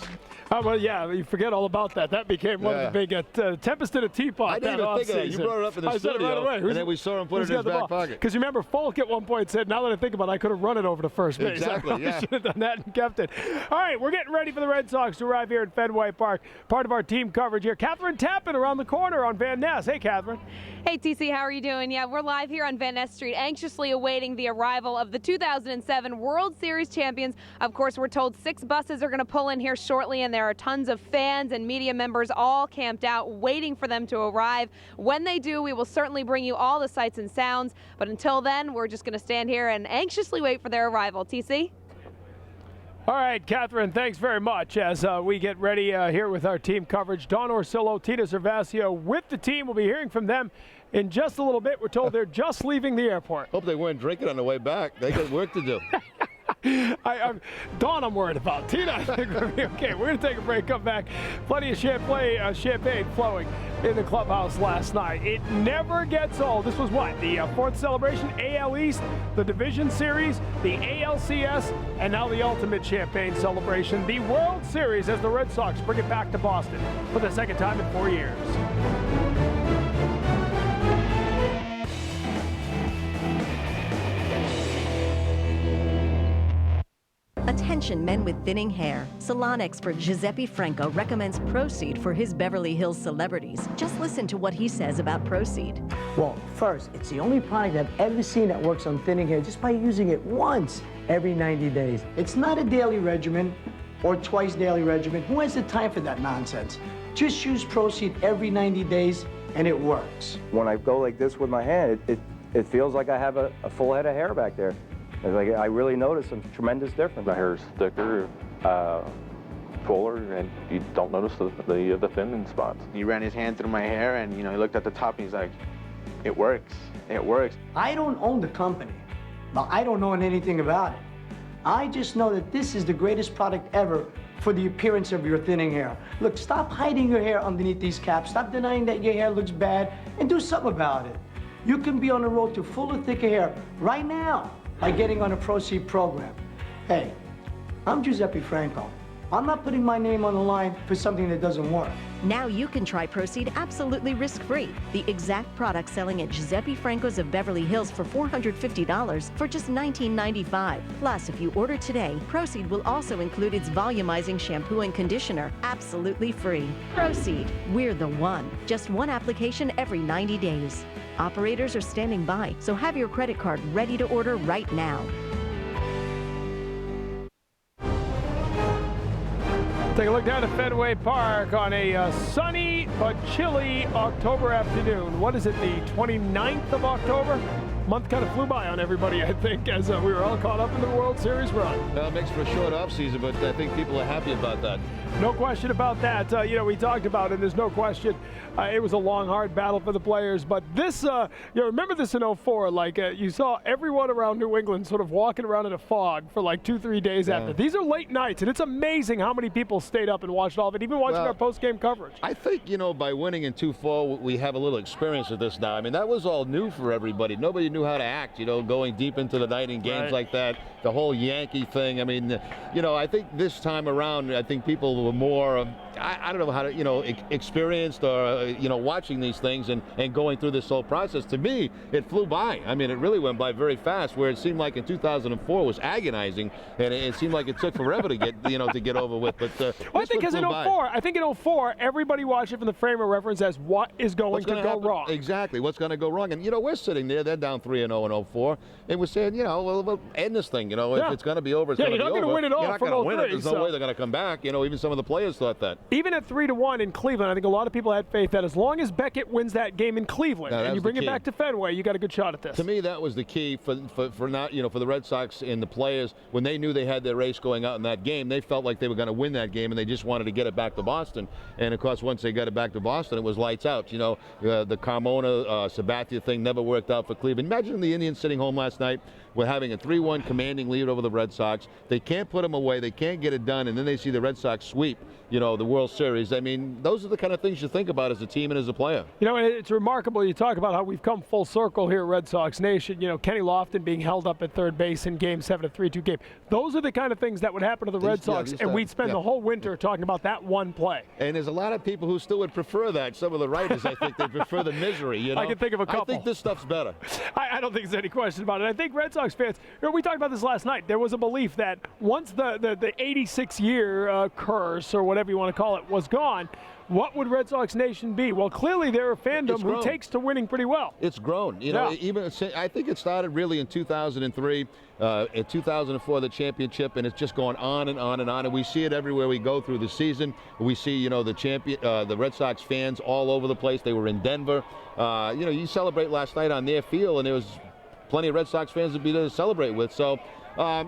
Oh, well, yeah, you forget all about that. That became one of the big tempest in a teapot. I didn't even think of that. You brought it up in the studio, right away. and then we saw him put it in his back pocket. Because you remember Falk at one point said, now that I think about it, I could have run it over to first base. Exactly, I should have done that and kept it. All right, we're getting ready for the Red Sox to arrive here at Fenway Park. Part of our team coverage here. Catherine Tappan around the corner on Van Ness. Hey, Catherine. Hey, TC, how are you doing? Yeah, we're live here on Van Ness Street, anxiously awaiting the arrival of the 2007 World Series champions. Of course, we're told 6 buses are going to pull in here shortly, and there are tons of fans and media members all camped out waiting for them to arrive. When they do, we will certainly bring you all the sights and sounds. But until then, we're just going to stand here and anxiously wait for their arrival. TC? All right, Catherine, thanks very much. As we get ready here with our team coverage, Don Orsillo, Tina Servasio with the team. We'll be hearing from them in just a little bit. We're told they're just leaving the airport. Hope they weren't drinking on the way back. They got work to do. Dawn, I'm worried about. Tina, I think we'll be okay. We're going to take a break, come back. Plenty of champagne flowing in the clubhouse last night. It never gets old. This was what? The 4th celebration, AL East, the Division Series, the ALCS, and now the ultimate champagne celebration, the World Series, as the Red Sox bring it back to Boston for the 2nd time in 4 years. Attention men with thinning hair. Salon expert Giuseppe Franco recommends Proceed for his Beverly Hills celebrities. Just listen to what he says about Proceed. Well, first, it's the only product I've ever seen that works on thinning hair just by using it once every 90 days. It's not a daily regimen or twice daily regimen. Who has the time for that nonsense? Just use Proceed every 90 days and it works. When I go like this with my hand, it feels like I have a full head of hair back there. Like, I really notice a tremendous difference. My hair is thicker, fuller, and you don't notice the thinning spots. He ran his hand through my hair, and he looked at the top, and he's like, "It works. It works." I don't own the company, but I don't know anything about it. I just know that this is the greatest product ever for the appearance of your thinning hair. Look, stop hiding your hair underneath these caps. Stop denying that your hair looks bad, and do something about it. You can be on the road to fuller, thicker hair right now by getting on a Proceed program. Hey, I'm Giuseppe Franco. I'm not putting my name on the line for something that doesn't work. Now you can try Proceed absolutely risk-free. The exact product selling at Giuseppe Franco's of Beverly Hills for $450 for just $19.95. Plus, if you order today, Proceed will also include its volumizing shampoo and conditioner, absolutely free. Proceed, we're the one. Just one application every 90 days. Operators are standing by, so have your credit card ready to order right now. Take a look down at Fenway Park on a sunny but chilly October afternoon. What is it, the 29th of October? Month kind of flew by on everybody, I think, as we were all caught up in the World Series run. Well, it makes for a short offseason, but I think people are happy about that. No question about that. You know, we talked about it, and there's no question it was a long, hard battle for the players. But this, you know, remember this in 04, like you saw everyone around New England sort of walking around in a fog for like 2-3 days after. These are late nights, and it's amazing how many people stayed up and watched all of it, even watching our post-game coverage. I think, you know, by winning in 2-4, we have a little experience with this now. I mean, that was all new for everybody. Nobody knew how to act, you know, going deep into the night in games like that. The whole Yankee thing. I mean, you know, I think this time around, I think people were more, I don't know how to, you know, experienced or, you know, watching these things and going through this whole process. To me, it flew by. I mean, it really went by very fast, where it seemed like in 2004 was agonizing, and it seemed like it took forever to get, you know, to get over with. But well, I think because in 04, I think in 04, everybody watched it from the frame of reference as what is going to go wrong. Exactly, what's going to go wrong. And, you know, we're sitting there, they're down 3-0 in 04, and we're saying, you know, we'll end this thing. You know, if it's going to be over, it's going to be over. You're not going to win it all. You're not going to win it. There's no way they're going to come back. You know, even some of the players thought that. Even at 3-1 in Cleveland, I think a lot of people had faith that as long as Beckett wins that game in Cleveland and you bring it back to Fenway, you got a good shot at this. To me, that was the key for not, you know, for the Red Sox and the players. When they knew they had their race going out in that game, they felt like they were going to win that game, and they just wanted to get it back to Boston. And of course, once they got it back to Boston, it was lights out. You know, the Carmona Sabathia thing never worked out for Cleveland. Imagine the Indians sitting home last night. We're having a 3-1 commanding lead over the Red Sox. They can't put them away. They can't get it done. And then they see the Red Sox sweep, you know, the World Series. I mean, those are the kind of things you think about as a team and as a player. You know, it's remarkable. You talk about how we've come full circle here at Red Sox Nation. You know, Kenny Lofton being held up at third base in Game 7, a 3-2 game. Those are the kind of things that would happen to the Red Sox, and we'd spend the whole winter talking about that one play. And there's a lot of people who still would prefer that. Some of the writers, I think, they prefer the misery, you know. I can think of a couple. I think this stuff's better. I don't think there's any question about it. I think Red Sox fans, you know, we talked about this last night. There was a belief that once the 86-year curse, or whatever you want to call it, was gone, what would Red Sox Nation be? Well, clearly they're a fandom who takes to winning pretty well. It's grown. You know, even I think it started really in 2003. In 2004, the championship, and it's just gone on and on and on. And we see it everywhere we go through the season. We see, you know, the Red Sox fans all over the place. They were in Denver. You know, you celebrate last night on their field, and there was plenty of Red Sox fans to be there to celebrate with. So,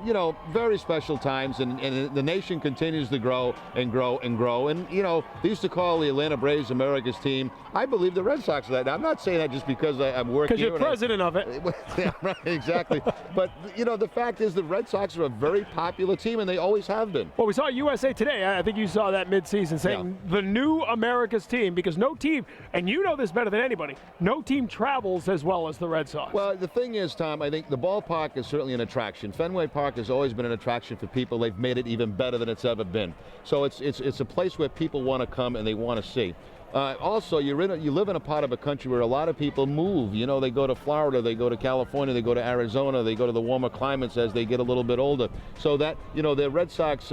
you know, very special times, and the nation continues to grow and grow and grow. And, you know, they used to call the Atlanta Braves America's team. I believe the Red Sox are that. Now, I'm not saying that just because I'm working here. Because you're president of it. Yeah, right, exactly. But, you know, the fact is the Red Sox are a very popular team, and they always have been. Well, we saw USA Today. I think you saw that midseason saying the new America's team, because no team, and you know this better than anybody, no team travels as well as the Red Sox. Well, the thing is, Tom, I think the ballpark is certainly an attraction. Fenway Park has always been an attraction for people. They've made it even better than it's ever been. So it's a place where people want to come and they want to see. Also, you live in a part of a country where a lot of people move. You know, they go to Florida, they go to California, they go to Arizona, they go to the warmer climates as they get a little bit older. So that, you know, the Red Sox,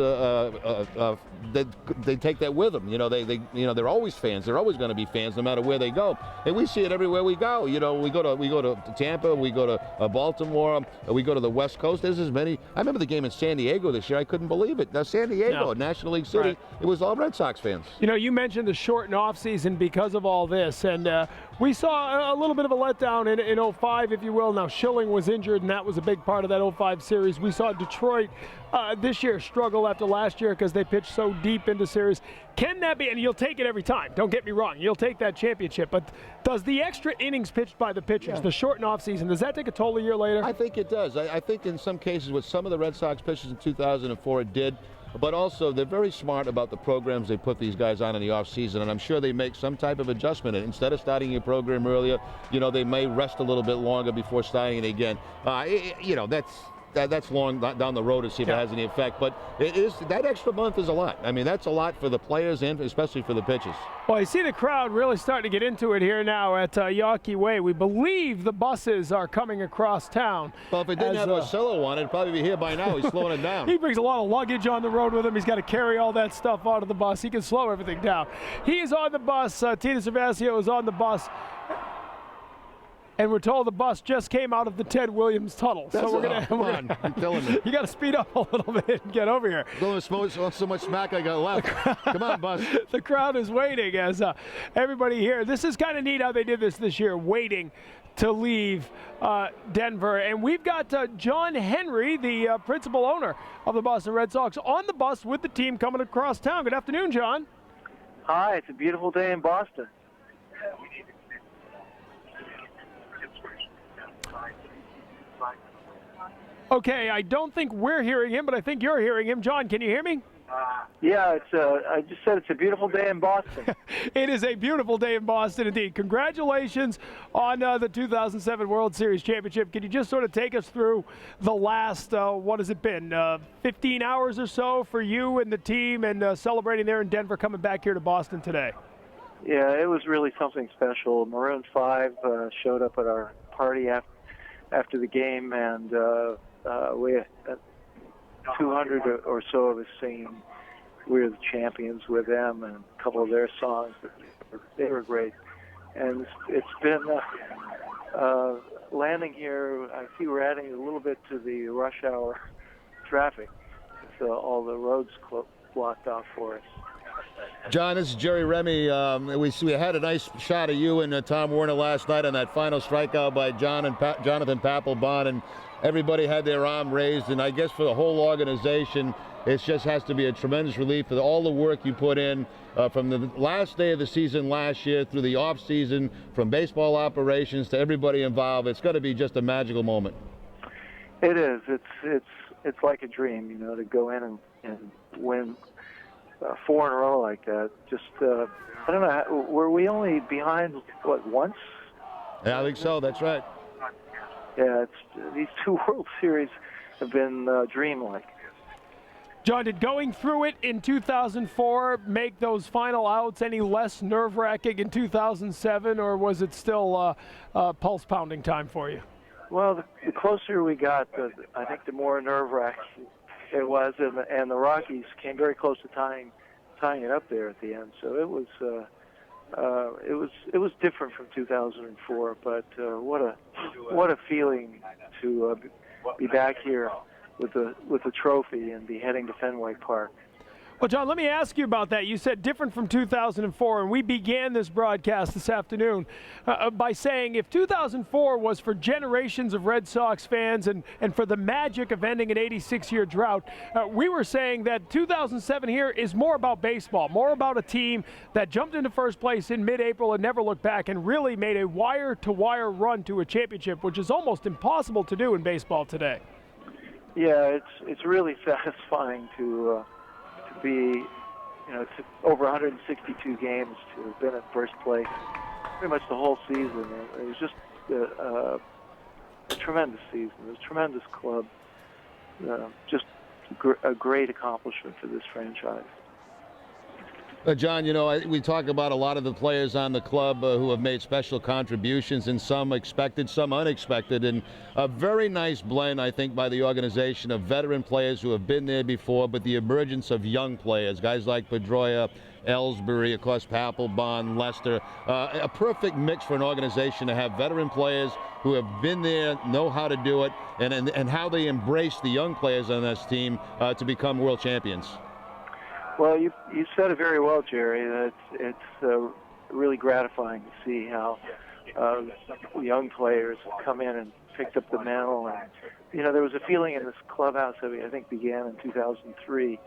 they take that with them. You know, you know, they're always fans. They're always going to be fans no matter where they go. And we see it everywhere we go. You know, we go to Tampa, we go to Baltimore, we go to the West Coast. There's as many. I remember the game in San Diego this year. I couldn't believe it. Now, San Diego, National League City, it was all Red Sox fans. You know, you mentioned the shortened offseason because of all this, and we saw a little bit of a letdown in 05, if you will. Now, Schilling was injured, and that was a big part of that 05 series. We saw Detroit this year struggle after last year because they pitched so deep into series. Can that be, and you'll take it every time, don't get me wrong, you'll take that championship, but does the extra innings pitched by the pitchers, the shortened offseason, does that take a toll a year later? I think it does. I think in some cases with some of the Red Sox pitchers in 2004 it did. But also, they're very smart about the programs they put these guys on in the offseason, and I'm sure they make some type of adjustment. And instead of starting your program earlier, you know, they may rest a little bit longer before starting it again. You know, that's long down the road to see if it has any effect. But that extra month is a lot. I mean, that's a lot for the players and especially for the pitchers. Well, I see the crowd really starting to get into it here now at Yawkey Way. We believe the buses are coming across town. Well, if it didn't have Marcelo on it, it'd probably be here by now. He's slowing it down. He brings a lot of luggage on the road with him. He's got to carry all that stuff onto the bus. He can slow everything down. He is on the bus. Tina Cervasio is on the bus. And we're told the bus just came out of the Ted Williams tunnel. So we're gonna come on, I'm telling you. You got to speed up a little bit and get over here. So much smack I got left. Come on, bus. The crowd is waiting as everybody here. This is kind of neat how they did this year, waiting to leave Denver. And we've got John Henry, the principal owner of the Boston Red Sox, on the bus with the team coming across town. Good afternoon, John. Hi, it's a beautiful day in Boston. Okay, I don't think we're hearing him, but I think you're hearing him. John, can you hear me? Yeah, I just said it's a beautiful day in Boston. It is a beautiful day in Boston indeed. Congratulations on the 2007 World Series Championship. Can you just sort of take us through the last, what has it been, 15 hours or so for you and the team and celebrating there in Denver, coming back here to Boston today? Yeah, it was really something special. Maroon 5 showed up at our party after the game, and we had 200 or so of us singing "We're the Champions" with them, and a couple of their songs. They were great. And it's been landing here. I see we're adding a little bit to the rush hour traffic. So all the roads blocked off for us. John, this is Jerry Remy. We had a nice shot of you and Tom Werner last night on that final strikeout by Jonathan Papelbon, and everybody had their arm raised. And I guess for the whole organization, it just has to be a tremendous relief for all the work you put in from the last day of the season last year through the off season, from baseball operations to everybody involved. It's got to be just a magical moment. It is. It's like a dream, you know, to go in and win 4 in a row like that. Just I don't know. Were we only behind once? Yeah, I think so. That's right. Yeah, these 2 World Series have been dreamlike. John, did going through it in 2004 make those final outs any less nerve-wracking in 2007, or was it still pulse-pounding time for you? Well, the closer we got, I think the more nerve-wracking it was, and the Rockies came very close to tying it up there at the end. So it was different from 2004. But what a feeling to be back here with a trophy and be heading to Fenway Park. Well, John, let me ask you about that. You said different from 2004, and we began this broadcast this afternoon by saying if 2004 was for generations of Red Sox fans and for the magic of ending an 86-year drought, we were saying that 2007 here is more about baseball, more about a team that jumped into first place in mid-April and never looked back and really made a wire-to-wire run to a championship, which is almost impossible to do in baseball today. Yeah, it's really satisfying to be, to over 162 games to have been in first place pretty much the whole season. It was just a tremendous season. It was a tremendous club. Just a great accomplishment for this franchise. John, we talk about a lot of the players on the club who have made special contributions, and some expected, some unexpected, and a very nice blend, I think, by the organization of veteran players who have been there before, but the emergence of young players, guys like Pedroia, Ellsbury, of course, Papelbon, Lester. A perfect mix for an organization to have veteran players who have been there, know how to do it, and how they embrace the young players on this team to become world champions. Well, you said it very well, Jerry. It's really gratifying to see how young players have come in and picked up the mantle. And there was a feeling in this clubhouse that I think began in 2003,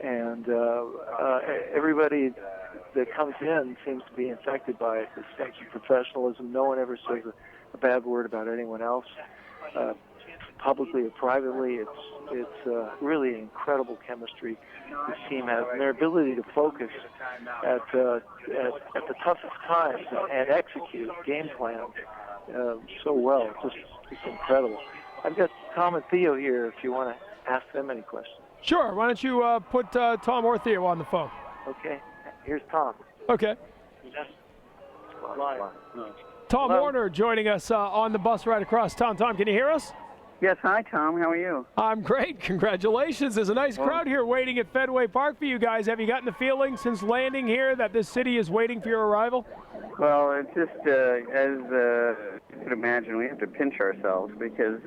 and everybody that comes in seems to be infected by it. This sense of professionalism. No one ever says a bad word about anyone else, publicly or privately. It's really incredible chemistry this team has, and their ability to focus at the toughest times and execute game plan so well. It's incredible. I've got Tom and Theo here if you want to ask them any questions. Sure. Why don't you put Tom or Theo on the phone? Okay. Here's Tom. Okay. Tom Hello. Warner joining us on the bus ride across town. Tom, can you hear us? Yes, hi Tom, how are you? I'm great. Congratulations. There's a nice crowd here waiting at Fenway Park for you guys. Have you gotten the feeling since landing here that this city is waiting for your arrival? Well, it's just, as you can imagine, we have to pinch ourselves because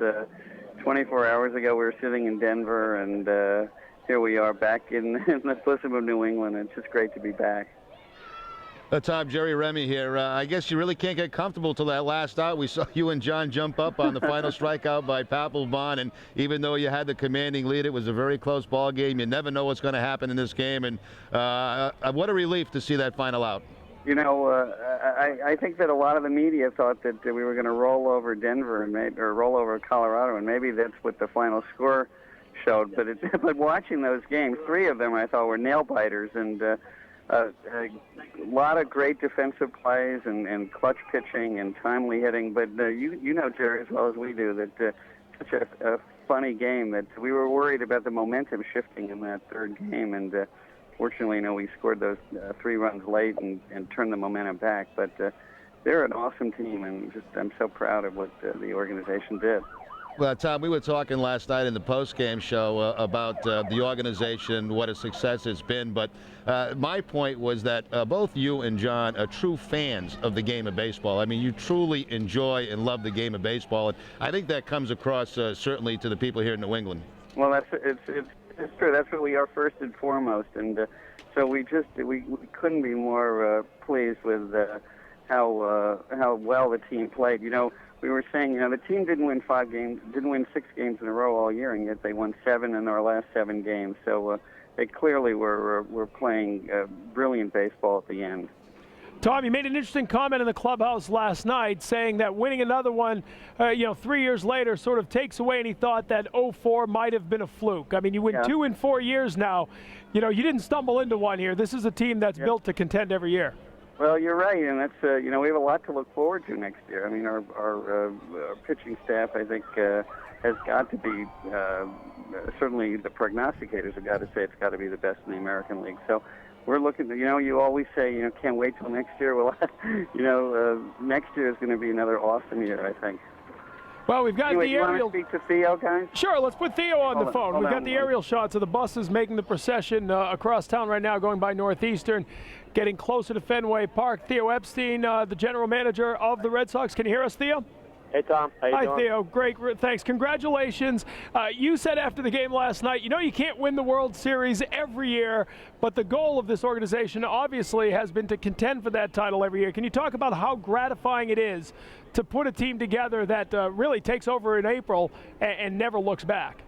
24 hours ago we were sitting in Denver, and here we are back in the bosom of New England. It's just great to be back. Tom, Jerry Remy here. I guess you really can't get comfortable till that last out. We saw you and John jump up on the final strikeout by Papelbon, and even though you had the commanding lead, it was a very close ball game. You never know what's going to happen in this game, and what a relief to see that final out. You know, I think that a lot of the media thought that we were going to roll over Denver and or roll over Colorado, and maybe that's what the final score showed. But watching those games, 3 of them I thought were nail biters, and a lot of great defensive plays and clutch pitching and timely hitting. But you know, Jerry, as well as we do, that such a funny game that we were worried about the momentum shifting in that third game, and fortunately, we scored those 3 runs late and turned the momentum back. But they're an awesome team, and I'm so proud of what the organization did. Well, Tom, we were talking last night in the post-game show about the organization, what a success it's been. But my point was that both you and John are true fans of the game of baseball. I mean, you truly enjoy and love the game of baseball. And I think that comes across certainly to the people here in New England. Well, it's true. That's what we are first and foremost. And so we couldn't be more pleased with how well the team played. We were saying, the team didn't win 6 games in a row all year, and yet they won 7 in our last 7 games. So they clearly were playing brilliant baseball at the end. Tom, you made an interesting comment in the clubhouse last night saying that winning another one, 3 years later sort of takes away any thought that 04 might have been a fluke. I mean, you win 2 in 4 years now. You didn't stumble into one here. This is a team that's built to contend every year. Well, you're right, and that's we have a lot to look forward to next year. I mean, our pitching staff, I think, has got to be certainly the prognosticators have got to say it's got to be the best in the American League. So we're looking. You always say can't wait till next year. Well, next year is going to be another awesome year, I think. Well, we've got the you aerial. Want to speak to Theo, guys? Sure, let's put Theo on the phone. We've got the aerial shots of the buses making the procession across town right now, going by Northeastern, getting closer to Fenway Park. Theo Epstein, the general manager of the Red Sox. Can you hear us, Theo? Hey, Tom. How you doing? Hi, Theo. Great. Thanks. Congratulations. You said after the game last night, you can't win the World Series every year, but the goal of this organization obviously has been to contend for that title every year. Can you talk about how gratifying it is to put a team together that really takes over in April and never looks back?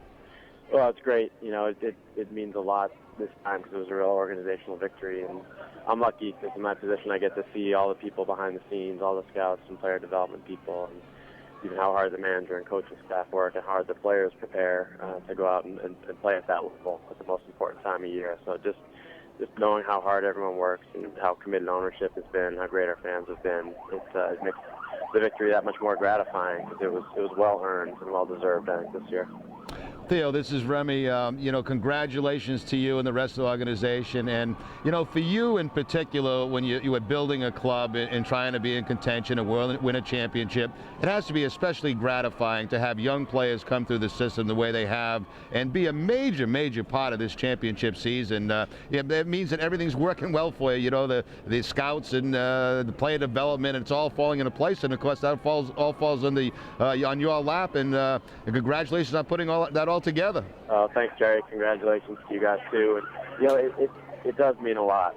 Well, it's great. It means a lot this time because it was a real organizational victory, and I'm lucky because in my position I get to see all the people behind the scenes, all the scouts and player development people, and even how hard the manager and coaching staff work and how hard the players prepare to go out and play at that level at the most important time of year. So just knowing how hard everyone works and how committed ownership has been, how great our fans have been, it makes the victory that much more gratifying because it was well earned and well deserved, I think, this year. Theo, this is Remy. Congratulations to you and the rest of the organization. And, for you in particular, when you were building a club and trying to be in contention and win a championship, it has to be especially gratifying to have young players come through the system the way they have and be a major, major part of this championship season. That means that everything's working well for you. The scouts and the player development, it's all falling into place. And, of course, that all falls on your lap. And congratulations on putting all that all together. Thanks, Jerry. Congratulations to you guys too. And, it does mean a lot.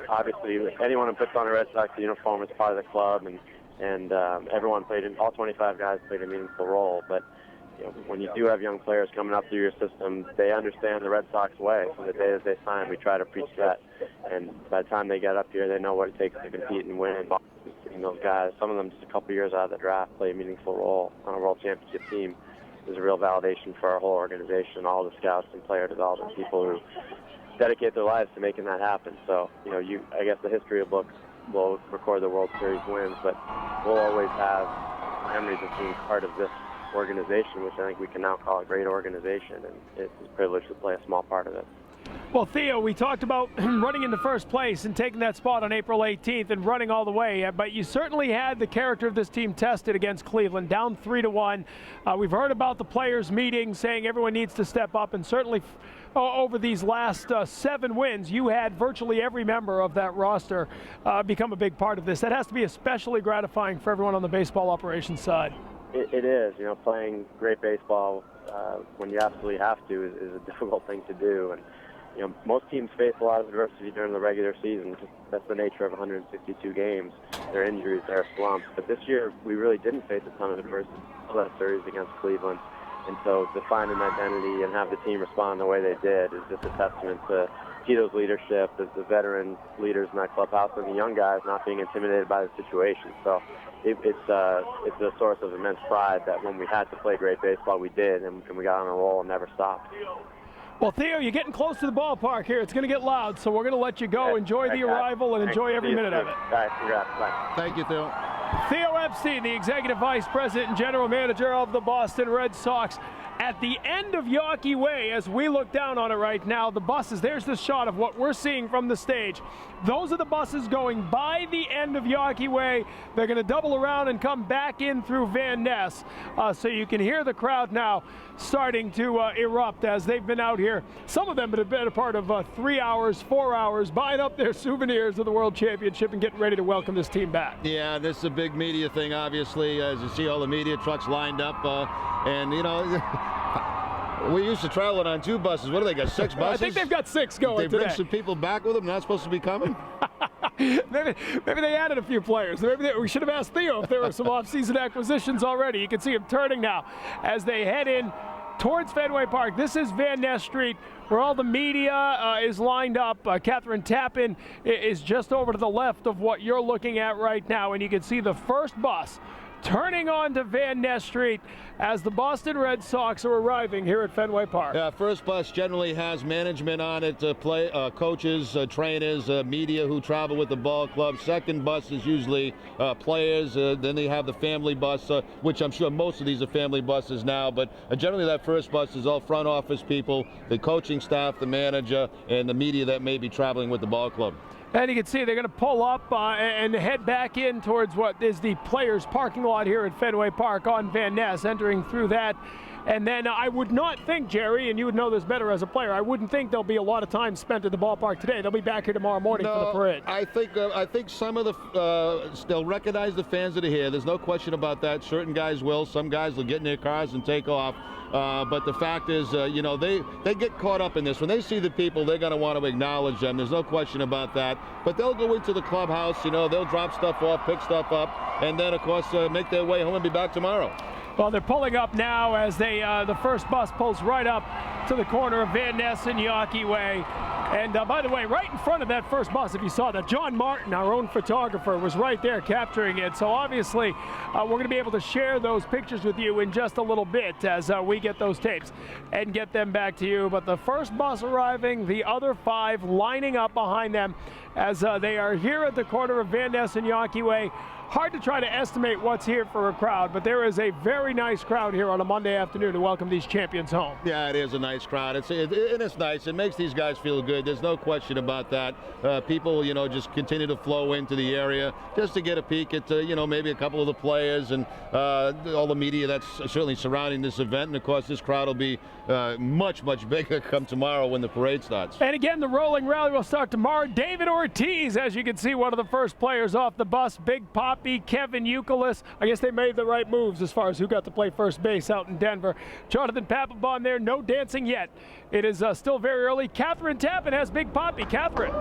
Obviously, anyone who puts on a Red Sox uniform is part of the club, and everyone all 25 guys played a meaningful role. But when you do have young players coming up through your system, they understand the Red Sox way. From the day that they sign, we try to preach that. And by the time they get up here, they know what it takes to compete and win. And those guys, some of them just a couple years out of the draft, play a meaningful role on a World Championship team. Is a real validation for our whole organization, all the scouts and player development people who dedicate their lives to making that happen. So, I guess the history of books will record the World Series wins, but we'll always have memories of being part of this organization, which I think we can now call a great organization, and it's a privilege to play a small part of it. Well, Theo, we talked about running into first place and taking that spot on April 18th and running all the way, but you certainly had the character of this team tested against Cleveland, down 3-1. We've heard about the players meeting, saying everyone needs to step up, and certainly over these last 7 wins, you had virtually every member of that roster become a big part of this. That has to be especially gratifying for everyone on the baseball operations side. It is. You know, playing great baseball when you absolutely have to is a difficult thing to do. And you know, most teams face a lot of adversity during the regular season. That's the nature of 162 games. There are injuries, there are slumps. But this year, we really didn't face a ton of adversity in that series against Cleveland. And so to find an identity and have the team respond the way they did is just a testament to Tito's leadership, the veteran leaders in that clubhouse, and the young guys not being intimidated by the situation. So it's a source of immense pride that when we had to play great baseball, we did, and we got on a roll and never stopped. Well, Theo, you're getting close to the ballpark here. It's going to get loud, so we're going to let you go. Enjoy the arrival and enjoy every minute of it. All right, congrats. Bye. Thank you, Theo. Theo Epstein, the Executive Vice President and General Manager of the Boston Red Sox. At the end of Yawkey Way, as we look down on it right now, the buses, there's the shot of what we're seeing from the stage. Those are the buses going by the end of Yawkey Way. They're going to double around and come back in through Van Ness. So you can hear the crowd now starting to erupt as they've been out here. Some of them have been a part of 3 hours, 4 hours, buying up their souvenirs of the World Championship and getting ready to welcome this team back. Yeah, this is a big media thing, obviously, as you see all the media trucks lined up. And, you know, we used to travel on 2 buses. What do they got, 6 buses? I think they've got 6 going today. They bring some people back with them not supposed to be coming? maybe they added a few players. We should have asked Theo if there were some off-season acquisitions already. You can see them turning now as they head in towards Fenway Park. This is Van Ness Street, where all the media is lined up. Catherine Tappan is just over to the left of what you're looking at right now, and you can see the first bus turning onto Van Ness Street as the Boston Red Sox are arriving here at Fenway Park. Yeah, first bus generally has management on it, coaches, trainers, media who travel with the ball club. Second bus is usually players. Then they have the family bus, which I'm sure most of these are family buses now. But generally that first bus is all front office people, the coaching staff, the manager, and the media that may be traveling with the ball club. And you can see they're going to pull up and head back in towards what is the players' parking lot here at Fenway Park on Van Ness, entering through that. And then I would not think, Jerry, and you would know this better as a player, I wouldn't think there'll be a lot of time spent at the ballpark today. They'll be back here tomorrow morning for the parade. I think some of they'll recognize the fans that are here. There's no question about that. Certain guys will. Some guys will get in their cars and take off. But the fact is, you know, they get caught up in this. When they see the people, they're going to want to acknowledge them. There's no question about that. But they'll go into the clubhouse, you know, they'll drop stuff off, pick stuff up, and then, of course, make their way home and be back tomorrow. Well, they're pulling up now as the first bus pulls right up to the corner of Van Ness and Yawkey Way. And by the way, right in front of that first bus, if you saw that, John Martin, our own photographer, was right there capturing it. So obviously, we're going to be able to share those pictures with you in just a little bit as we get those tapes and get them back to you. But the first bus arriving, the other 5 lining up behind them as they are here at the corner of Van Ness and Yawkey Way. Hard to try to estimate what's here for a crowd, but there is a very nice crowd here on a Monday afternoon to welcome these champions home. Yeah, it is a nice crowd. It's nice. It makes these guys feel good. There's no question about that. People, you know, just continue to flow into the area just to get a peek at, you know, maybe a couple of the players and all the media that's certainly surrounding this event. And, of course, this crowd will be much, much bigger come tomorrow when the parade starts. And, again, the rolling rally will start tomorrow. David Ortiz, as you can see, one of the first players off the bus. Big Poppy, Kevin Youkilis. I guess they made the right moves as far as who got to play first base out in Denver. Jonathan Papelbon there, no dancing yet. It is still very early. Catherine Tappan has Big Poppy. Catherine.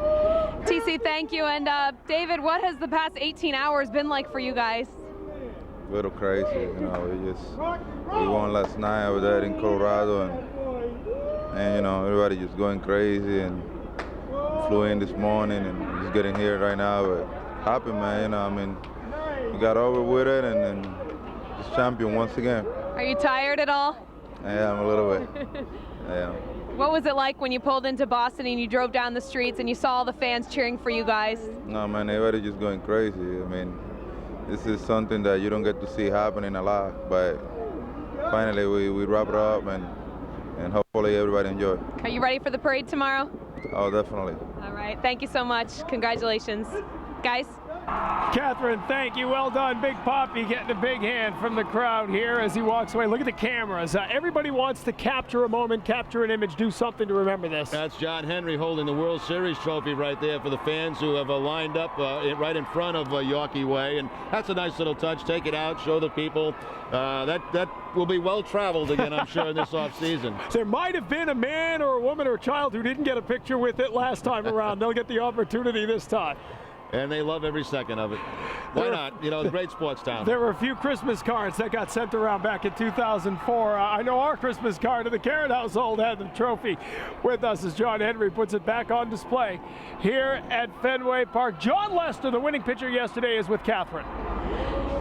TC, thank you. And David, what has the past 18 hours been like for you guys? A little crazy, you know. We won last night over there in Colorado, and you know, everybody just going crazy, and flew in this morning and just getting here right now. But happy, man, you know, I mean, we got over with it and just champion once again. Are you tired at all? I am a little bit. I am. What was it like when you pulled into Boston and you drove down the streets and you saw all the fans cheering for you guys? No, man, everybody just going crazy. I mean, this is something that you don't get to see happening a lot, but finally we wrap it up and hopefully everybody enjoy. Are you ready for the parade tomorrow? Oh, definitely. All right. Thank you so much. Congratulations. Guys? Catherine, thank you. Well done. Big Poppy getting a big hand from the crowd here as he walks away. Look at the cameras. Everybody wants to capture a moment, capture an image, do something to remember this. That's John Henry holding the World Series trophy right there for the fans who have lined up right in front of Yawkey Way. And that's a nice little touch. Take it out, show the people. That will be well traveled again, I'm sure, in this offseason. There might have been a man or a woman or a child who didn't get a picture with it last time around. They'll get the opportunity this time. And they love every second of it. Why not? You know, the great sports town. There were a few Christmas cards that got sent around back in 2004. I know our Christmas card of the Carrot household had the trophy with us as John Henry puts it back on display here at Fenway Park. John Lester, the winning pitcher yesterday, is with Catherine.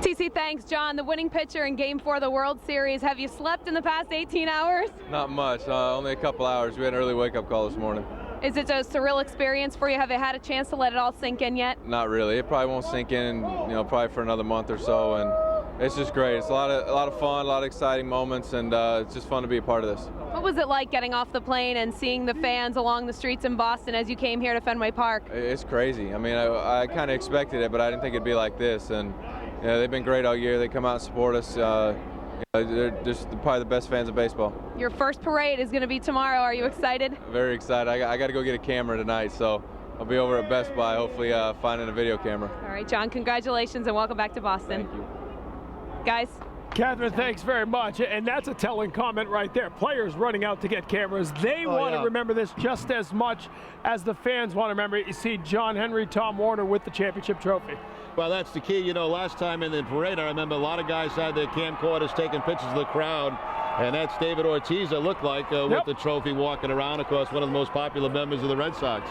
TC, thanks, John. The winning pitcher in Game 4 of the World Series. Have you slept in the past 18 hours? Not much. Only a couple hours. We had an early wake-up call this morning. Is it a surreal experience for you? Have you had a chance to let it all sink in yet? Not really. It probably won't sink in, probably for another month or so. And it's just great. It's a lot of fun, a lot of exciting moments, and it's just fun to be a part of this. What was it like getting off the plane and seeing the fans along the streets in Boston as you came here to Fenway Park? It's crazy. I mean, I kind of expected it, but I didn't think it'd be like this. And they've been great all year. They come out and support us. They're just probably the best fans of baseball. Your first parade is going to be tomorrow. Are you excited? Very excited. I got to go get a camera tonight, so I'll be over at Best Buy, hopefully finding a video camera. All right, John, congratulations and welcome back to Boston. Thank you. Guys? Catherine, thanks very much. And that's a telling comment right there. Players running out to get cameras. They want to remember this just as much as the fans want to remember it. You see John Henry, Tom Warner with the championship trophy. Well, that's the key. You know, last time in the parade, I remember a lot of guys had their camcorders taking pictures of the crowd. And that's David Ortiz, it looked like, with the trophy walking around. Of course, one of the most popular members of the Red Sox.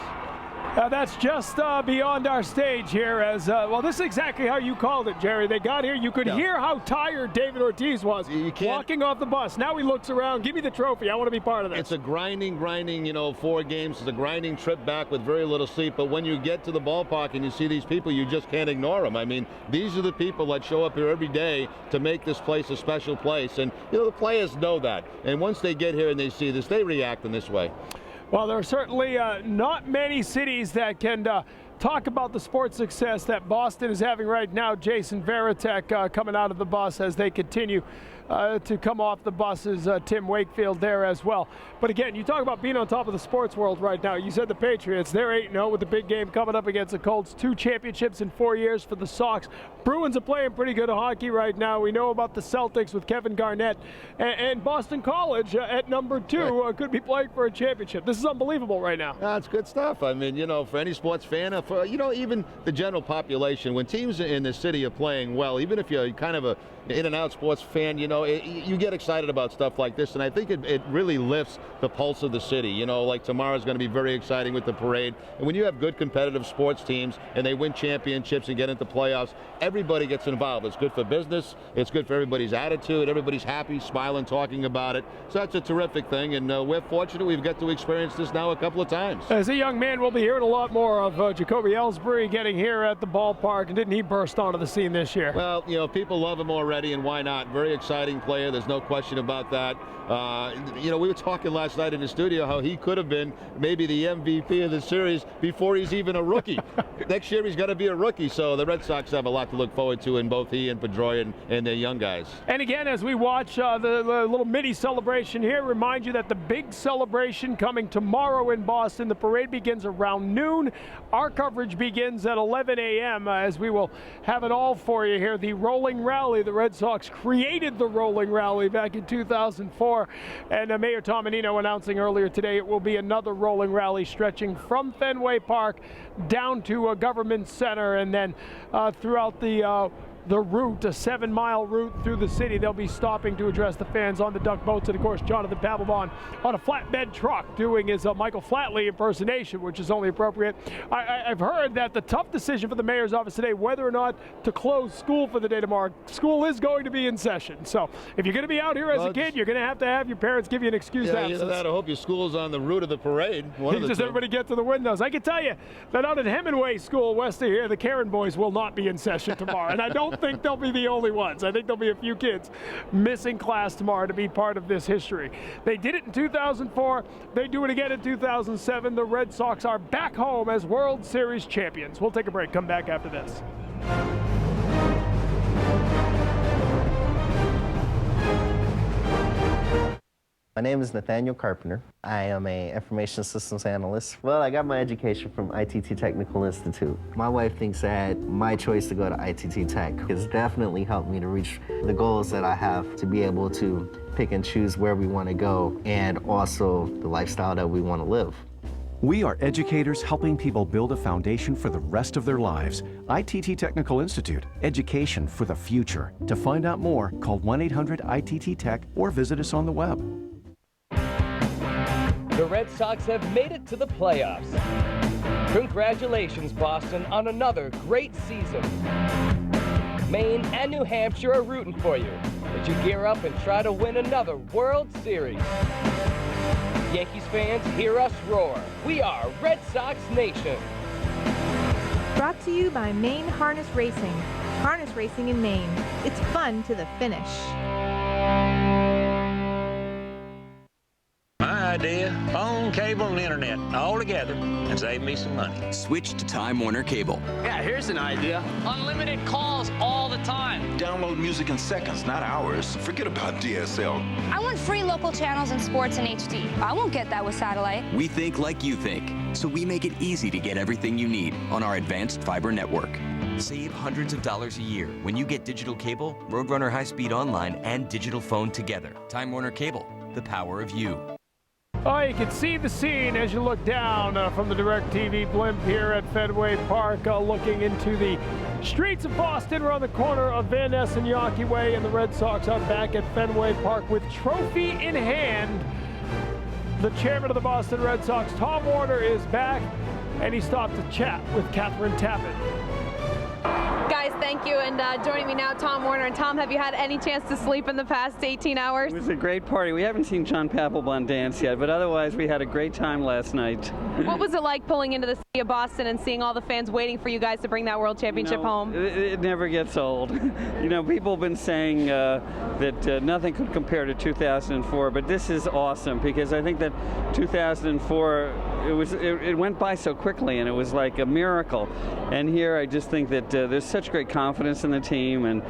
That's just beyond our stage here as, well, this is exactly how you called it, Jerry. They got here. You could hear how tired David Ortiz was walking off the bus. Now he looks around. Give me the trophy. I want to be part of this. It's a grinding, 4 games. It's a grinding trip back with very little sleep. But when you get to the ballpark and you see these people, you just can't ignore them. I mean, these are the people that show up here every day to make this place a special place. And, the players know that. And once they get here and they see this, they react in this way. Well, there are certainly not many cities that can talk about the sports success that Boston is having right now. Jason Varitek coming out of the bus as they continue to come off the buses. Tim Wakefield there as well. But again, you talk about being on top of the sports world right now. You said the Patriots, they're 8-0 with the big game coming up against the Colts. 2 championships in 4 years for the Sox. Bruins are playing pretty good hockey right now. We know about the Celtics with Kevin Garnett. And Boston College at number 2 could be playing for a championship. This is unbelievable right now. That's good stuff. I mean, for any sports fan, for, even the general population, when teams in the city are playing well, even if you're kind of a in-and-out sports fan, you get excited about stuff like this, and I think it really lifts the pulse of the city. Like tomorrow's going to be very exciting with the parade, and when you have good competitive sports teams and they win championships and get into playoffs, everybody gets involved. It's good for business, it's good for everybody's attitude, everybody's happy, smiling, talking about it, so that's a terrific thing, and we're fortunate we've got to experience this now a couple of times. As a young man, we'll be hearing a lot more of Jacoby Ellsbury getting here at the ballpark, and didn't he burst onto the scene this year? Well, people love him already, and why not? Very exciting player, there's no question about that. We were talking last night in the studio how he could have been maybe the MVP of the series before he's even a rookie. Next year he's going to be a rookie, so the Red Sox have a lot to look forward to in both he and Pedroia and their young guys. And again, as we watch the little mini celebration here, remind you that the big celebration coming tomorrow in Boston. The parade begins around noon. Our coverage begins at 11 a.m. As we will have it all for you here. The rolling rally, the Red Sox created the rolling rally back in 2004. And Mayor Tom Menino announcing earlier today it will be another rolling rally stretching from Fenway Park down to Government Center, and then throughout the route, a 7-mile route through the city. They'll be stopping to address the fans on the duck boats, and of course Jonathan Papelbon on a flatbed truck doing his Michael Flatley impersonation, which is only appropriate. I've heard that the tough decision for the mayor's office today, whether or not to close school for the day tomorrow. School is going to be in session, so if you're going to be out here as a kid, you're going to have your parents give you an excuse. Yeah, either that, I hope your school's on the route of the parade. Just everybody get to the windows. I can tell you that out at Hemingway School west of here, the Karen boys will not be in session tomorrow, and I don't don't think they'll be the only ones. I think there'll be a few kids missing class tomorrow to be part of this history. They did it in 2004. They do it again in 2007. The Red Sox are back home as World Series champions. We'll take a break. Come back after this. My name is Nathaniel Carpenter. I am an information systems analyst. Well, I got my education from ITT Technical Institute. My wife thinks that my choice to go to ITT Tech has definitely helped me to reach the goals that I have to be able to pick and choose where we want to go and also the lifestyle that we want to live. We are educators helping people build a foundation for the rest of their lives. ITT Technical Institute, education for the future. To find out more, call 1-800-ITT-TECH or visit us on the web. The Red Sox have made it to the playoffs. Congratulations, Boston, on another great season. Maine and New Hampshire are rooting for you as you gear up and try to win another World Series. Yankees fans, hear us roar. We are Red Sox Nation. Brought to you by Maine Harness Racing. Harness racing in Maine. It's fun to the finish. My idea, phone, cable, and internet all together and save me some money. Switch to Time Warner Cable. Yeah, here's an idea. Unlimited calls all the time. Download music in seconds, not hours. Forget about DSL. I want free local channels and sports in HD. I won't get that with satellite. We think like you think, so we make it easy to get everything you need on our advanced fiber network. Save hundreds of dollars a year when you get digital cable, Roadrunner high-speed online, and digital phone together. Time Warner Cable, the power of you. Oh, you can see the scene as you look down from the DirecTV blimp here at Fenway Park, looking into the streets of Boston. We're on the corner of Van Ness and Yonke Way, and the Red Sox are back at Fenway Park with trophy in hand. The chairman of the Boston Red Sox, Tom Warner, is back, and he stopped to chat with Catherine Tappan. Guys, thank you. And joining me now, Tom Warner. And Tom, have you had any chance to sleep in the past 18 hours? It was a great party. We haven't seen John Papelbon dance yet, but otherwise we had a great time last night. What was it like pulling into the city of Boston and seeing all the fans waiting for you guys to bring that World Championship home? It never gets old. You know, people have been saying that nothing could compare to 2004, but this is awesome because I think that 2004, it went by so quickly and it was like a miracle. And here I just think that there's such great confidence in the team and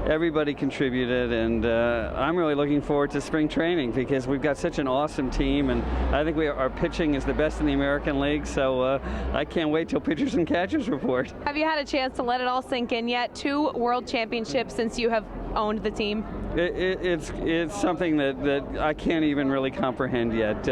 everybody contributed, and I'm really looking forward to spring training because we've got such an awesome team, and I think our pitching is the best in the American League, so I can't wait till pitchers and catchers report. Have you had a chance to let it all sink in yet? 2 World Championships since you have owned the team? It's something that I can't even really comprehend yet,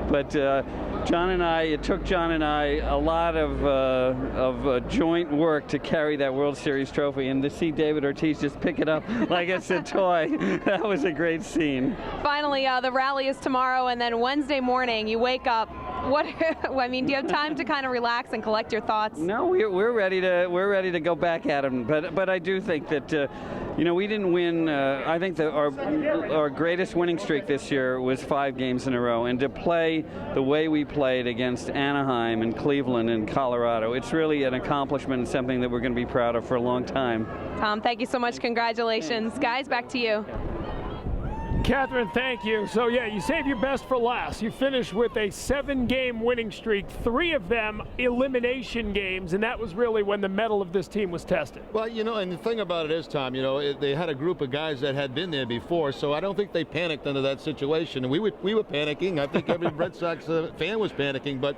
but it took John and I a lot of joint work to carry that World Series trophy, and to see David Ortiz just pick it up like it's a toy, that was a great scene. Finally, the rally is tomorrow, and then Wednesday morning you wake up. I mean, do you have time to kind of relax and collect your thoughts? No, we're ready to go back at them, but I do think that we didn't win. I think that our greatest winning streak this year was 5 games in a row, and to play the way we played against Anaheim and Cleveland and Colorado, it's really an accomplishment and something that we're going to be proud of for a long time. Tom, thank you so much. Congratulations. Guys, back to you. Catherine, thank you. So, yeah, you save your best for last. You finish with a 7-game winning streak, 3 of them elimination games, and that was really when the mettle of this team was tested. Well, and the thing about it is, Tom, they had a group of guys that had been there before, so I don't think they panicked under that situation. And we were panicking. I think every Red Sox fan was panicking. But,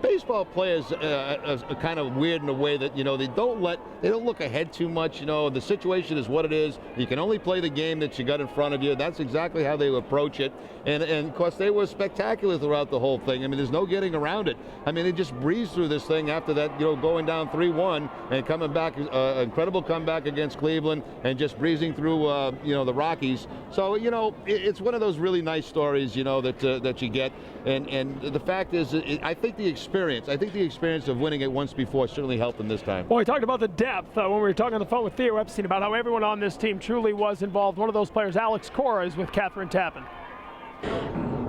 baseball players are kind of weird in a way that, they don't look ahead too much. The situation is what it is. You can only play the game that you got in front of you. That's exactly how they approach it. And of course, they were spectacular throughout the whole thing. I mean, there's no getting around it. I mean, they just breezed through this thing after that, going down 3-1 and coming back, incredible comeback against Cleveland and just breezing through, the Rockies. So, it's one of those really nice stories, that you get. And the fact is, I think the experience of winning it once before certainly helped them this time. Well, we talked about the depth when we were talking on the phone with Theo Epstein about how everyone on this team truly was involved. One of those players, Alex Cora, is with Catherine Tappan.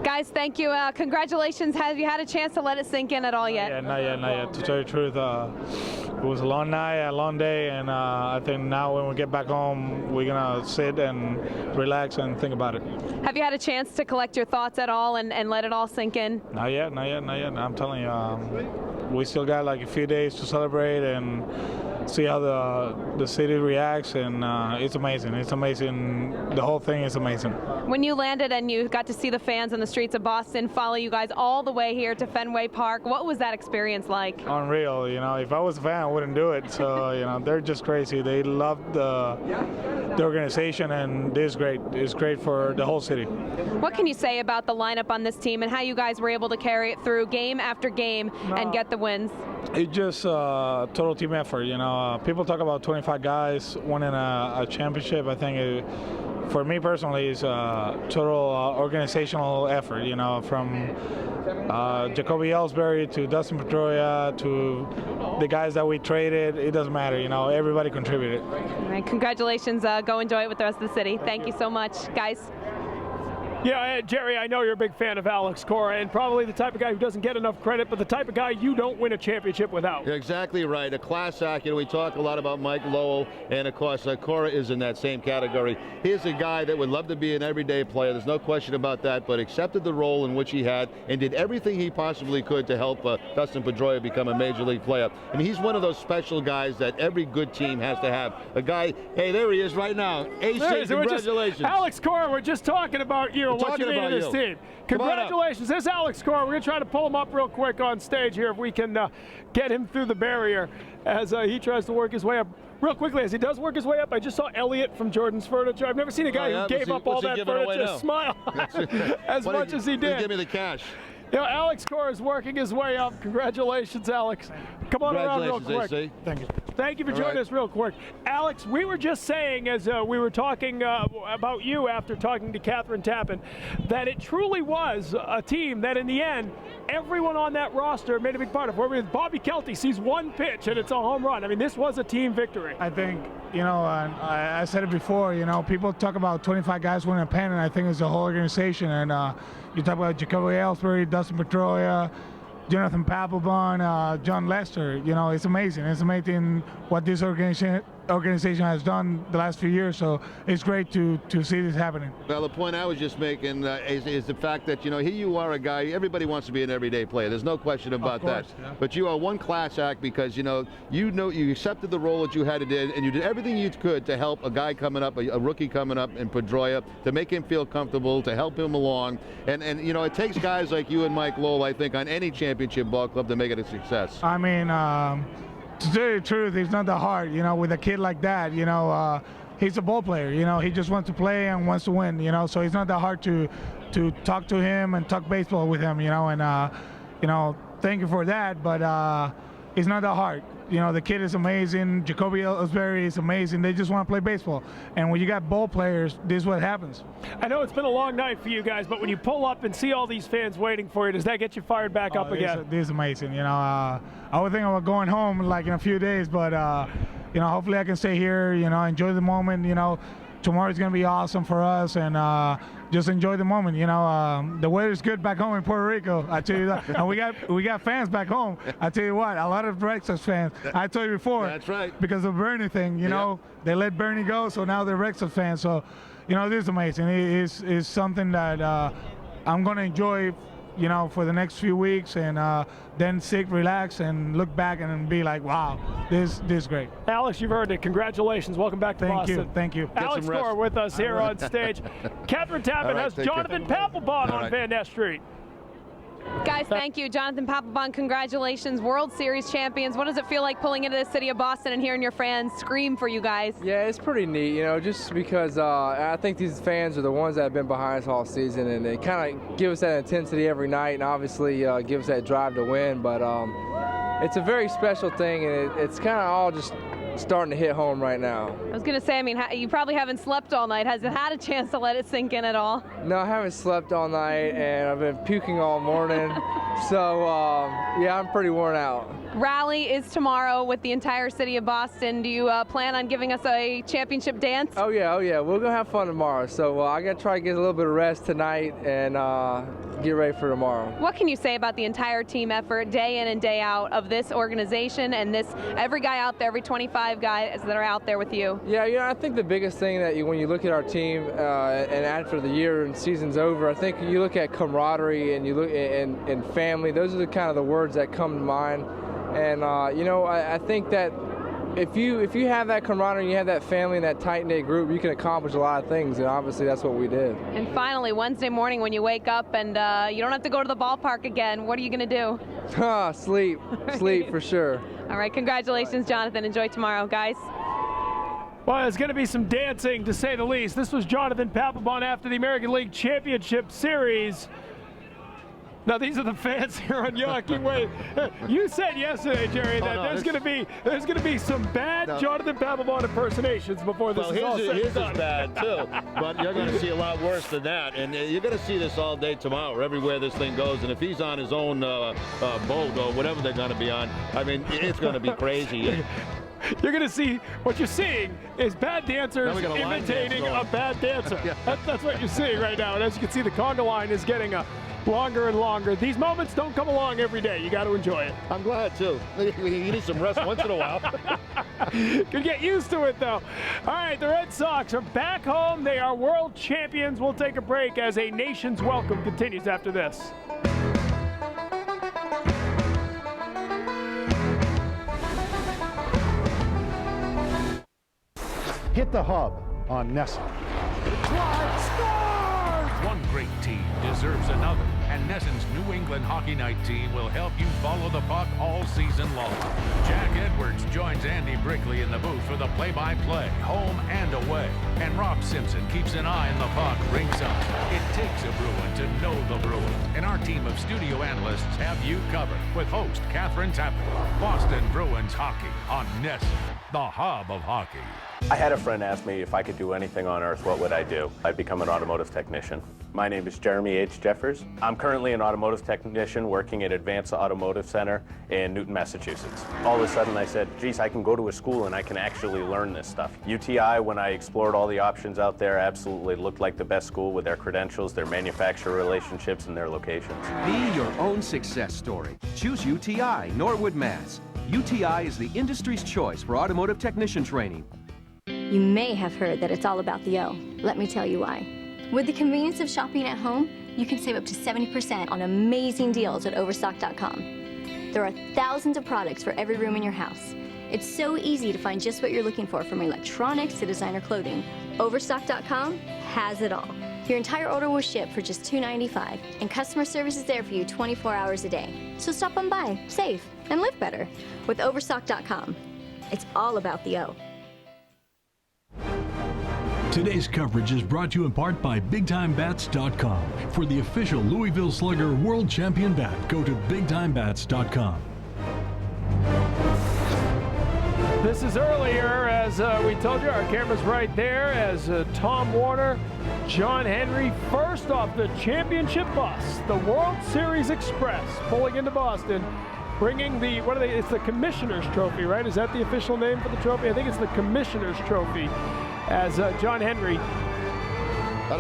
Guys, thank you. Congratulations. Have you had a chance to let it sink in at all yet? Yeah, not yet. To tell you the truth, it was a long night, a long day, and I think now when we get back home, we're going to sit and relax and think about it. Have you had a chance to collect your thoughts at all and let it all sink in? Not yet. I'm telling you, we still got like a few days to celebrate and see how the city reacts, and it's amazing. It's amazing. The whole thing is amazing. When you landed and you got to see the fans on the streets of Boston follow you guys all the way here to Fenway Park, what was that experience like? Unreal. If I was a fan, I wouldn't do it. So they're just crazy. They love the organization, and this is great. It's great for the whole city. What can you say about the lineup on this team and how you guys were able to carry it through game after game and get the wins? It's just total team effort. People talk about 25 guys winning a championship. I think for me personally, it's a total organizational effort. From Jacoby Ellsbury to Dustin Pedroia to the guys that we traded. It doesn't matter. Everybody contributed. All right, congratulations. Go enjoy it with the rest of the city. Thank you so much, guys. Yeah, Jerry, I know you're a big fan of Alex Cora, and probably the type of guy who doesn't get enough credit, but the type of guy you don't win a championship without. You're exactly right. A class act. We talk a lot about Mike Lowell, and of course, Cora is in that same category. He's a guy that would love to be an everyday player. There's no question about that, but accepted the role in which he had and did everything he possibly could to help Dustin Pedroia become a major league player. And he's one of those special guys that every good team has to have. A guy, hey, there he is right now. AC, congratulations. Alex Cora, we're just talking about you. What you mean to this team. Congratulations. This is Alex Cora. We're going to try to pull him up real quick on stage here if we can get him through the barrier as he tries to work his way up. Real quickly, as he does work his way up, I just saw Elliot from Jordan's Furniture. I've never seen a guy who gave up all that furniture smile as much as he did. Give me the cash. Alex Cora is working his way up. Congratulations, Alex. Come on around real quick. AC. Thank you. Thank you for joining us real quick. Alex, we were just saying as we were talking about you after talking to Catherine Tappan that it truly was a team that in the end, everyone on that roster made a big part of. Bobby Kelty sees one pitch and it's a home run. I mean, this was a team victory. I think, I said it before, people talk about 25 guys winning a pen, and I think it's the whole organization. And you talk about Jacoby Ellsbury, Dustin Pedroia, Jonathan Papelbon, John Lester. It's amazing. It's amazing what this organization has done the last few years. So it's great to see this happening. Well, the point I was just making is the fact that here you are a guy. Everybody wants to be an everyday player. There's no question about that. Yeah. But you are one class act because you accepted the role that you had to do, and you did everything you could to help a guy coming up, a rookie coming up in Pedroia, to make him feel comfortable, to help him along. And it takes guys like you and Mike Lowell, I think, on any championship ball club to make it a success. I mean, to tell you the truth, it's not that hard, with a kid like that, he's a ball player, he just wants to play and wants to win, so it's not that hard to talk to him and talk baseball with him, and, thank you for that, but it's not that hard. The kid is amazing. Jacoby Ellsbury is amazing. They just want to play baseball. And when you got ball players, this is what happens. I know it's been a long night for you guys, but when you pull up and see all these fans waiting for you, does that get you fired back up again? This is amazing. I would think about going home like in a few days, but hopefully I can stay here. Enjoy the moment. Tomorrow's gonna be awesome for us, and just enjoy the moment. The weather's good back home in Puerto Rico. I tell you that, and we got fans back home. I tell you what, a lot of Red Sox fans. I told you before. That's right. Because of Bernie thing, they let Bernie go, so now they're Red Sox fans. So, this is amazing. It is something that I'm gonna enjoy. For the next few weeks, and then sit, relax, and look back and be like, wow, this is great. Alex, you've heard it. Congratulations. Welcome back to Boston. Thank you. Alex Cora with us here on stage. Catherine Tappan has Jonathan Papelbon on Van Ness Street. Guys, thank you. Jonathan Papelbon, congratulations. World Series champions. What does it feel like pulling into the city of Boston and hearing your fans scream for you guys? Yeah, it's pretty neat, just because I think these fans are the ones that have been behind us all season, and they kind of give us that intensity every night, and obviously give us that drive to win. But it's a very special thing, and it's kind of all just starting to hit home right now. I was going to say, I mean, you probably haven't slept all night. Has it had a chance to let it sink in at all? No, I haven't slept all night, and I've been puking all morning. So, yeah, I'm pretty worn out. Rally is tomorrow with the entire city of Boston. Do you plan on giving us a championship dance? Oh yeah. We're gonna have fun tomorrow. So I gotta try to get a little bit of rest tonight and get ready for tomorrow. What can you say about the entire team effort, day in and day out, of this organization and every guy out there, every 25 guys that are out there with you? Yeah, I think the biggest thing that when you look at our team and after the year and season's over, I think you look at camaraderie and you look and family. Those are the kind of the words that come to mind. And I think that if you have that camaraderie and you have that family and that tight-knit group, you can accomplish a lot of things, and obviously that's what we did. And finally, Wednesday morning when you wake up and you don't have to go to the ballpark again, what are you going to do? Sleep for sure. All right, congratulations, Jonathan. Enjoy tomorrow, guys. Well, there's going to be some dancing, to say the least. This was Jonathan Papelbon after the American League Championship Series. Now these are the fans here on Yawkey Way. You said yesterday, Jerry, that there's going to be some bad Jonathan Papelbon impersonations before this is all said and done. His is bad too, but you're going to see a lot worse than that, and you're going to see this all day tomorrow, everywhere this thing goes. And if he's on his own boat or whatever they're going to be on, I mean, it's going to be crazy. You're going to see, what you're seeing is bad dancers imitating a bad dancer. That's what you're seeing right now. And as you can see, the conga line is getting longer and longer. These moments don't come along every day. You got to enjoy it. I'm glad too. You need some rest once in a while. Could get used to it though. All right, the Red Sox are back home. They are world champions. We'll take a break as a nation's welcome continues after this. Hit the hub on NESN. One great team deserves another, and NESN's New England Hockey Night team will help you follow the puck all season long. Jack Edwards joins Andy Brickley in the booth for the play-by-play, home and away. And Rob Simpson keeps an eye on the puck ringside. It takes a Bruin to know the Bruins, and our team of studio analysts have you covered with host Catherine Tappan. Boston Bruins hockey on NESN, the hub of hockey. I had a friend ask me if I could do anything on earth, what would I do? I'd become an automotive technician. My name is Jeremy H. Jeffers. I'm currently an automotive technician working at Advanced Automotive Center in Newton, Massachusetts. All of a sudden I said, geez, I can go to a school and I can actually learn this stuff. UTI, when I explored all the options out there, absolutely looked like the best school with their credentials, their manufacturer relationships, and their locations. Be your own success story. Choose UTI, Norwood, Mass. UTI is the industry's choice for automotive technician training. You may have heard that it's all about the O. Let me tell you why. With the convenience of shopping at home, you can save up to 70% on amazing deals at Overstock.com. There are thousands of products for every room in your house. It's so easy to find just what you're looking for, from electronics to designer clothing. Overstock.com has it all. Your entire order will ship for just $2.95, and customer service is there for you 24 hours a day. So stop on by, save, and live better with Overstock.com. It's all about the O. Today's coverage is brought to you in part by BigTimeBats.com. For the official Louisville Slugger World Champion bat, go to BigTimeBats.com. This is earlier, as we told you, our camera's right there, as Tom Warner, John Henry, first off the championship bus, the World Series Express, pulling into Boston, bringing the, it's the Commissioner's Trophy, right? Is that the official name for the trophy? I think it's the Commissioner's Trophy. As John Henry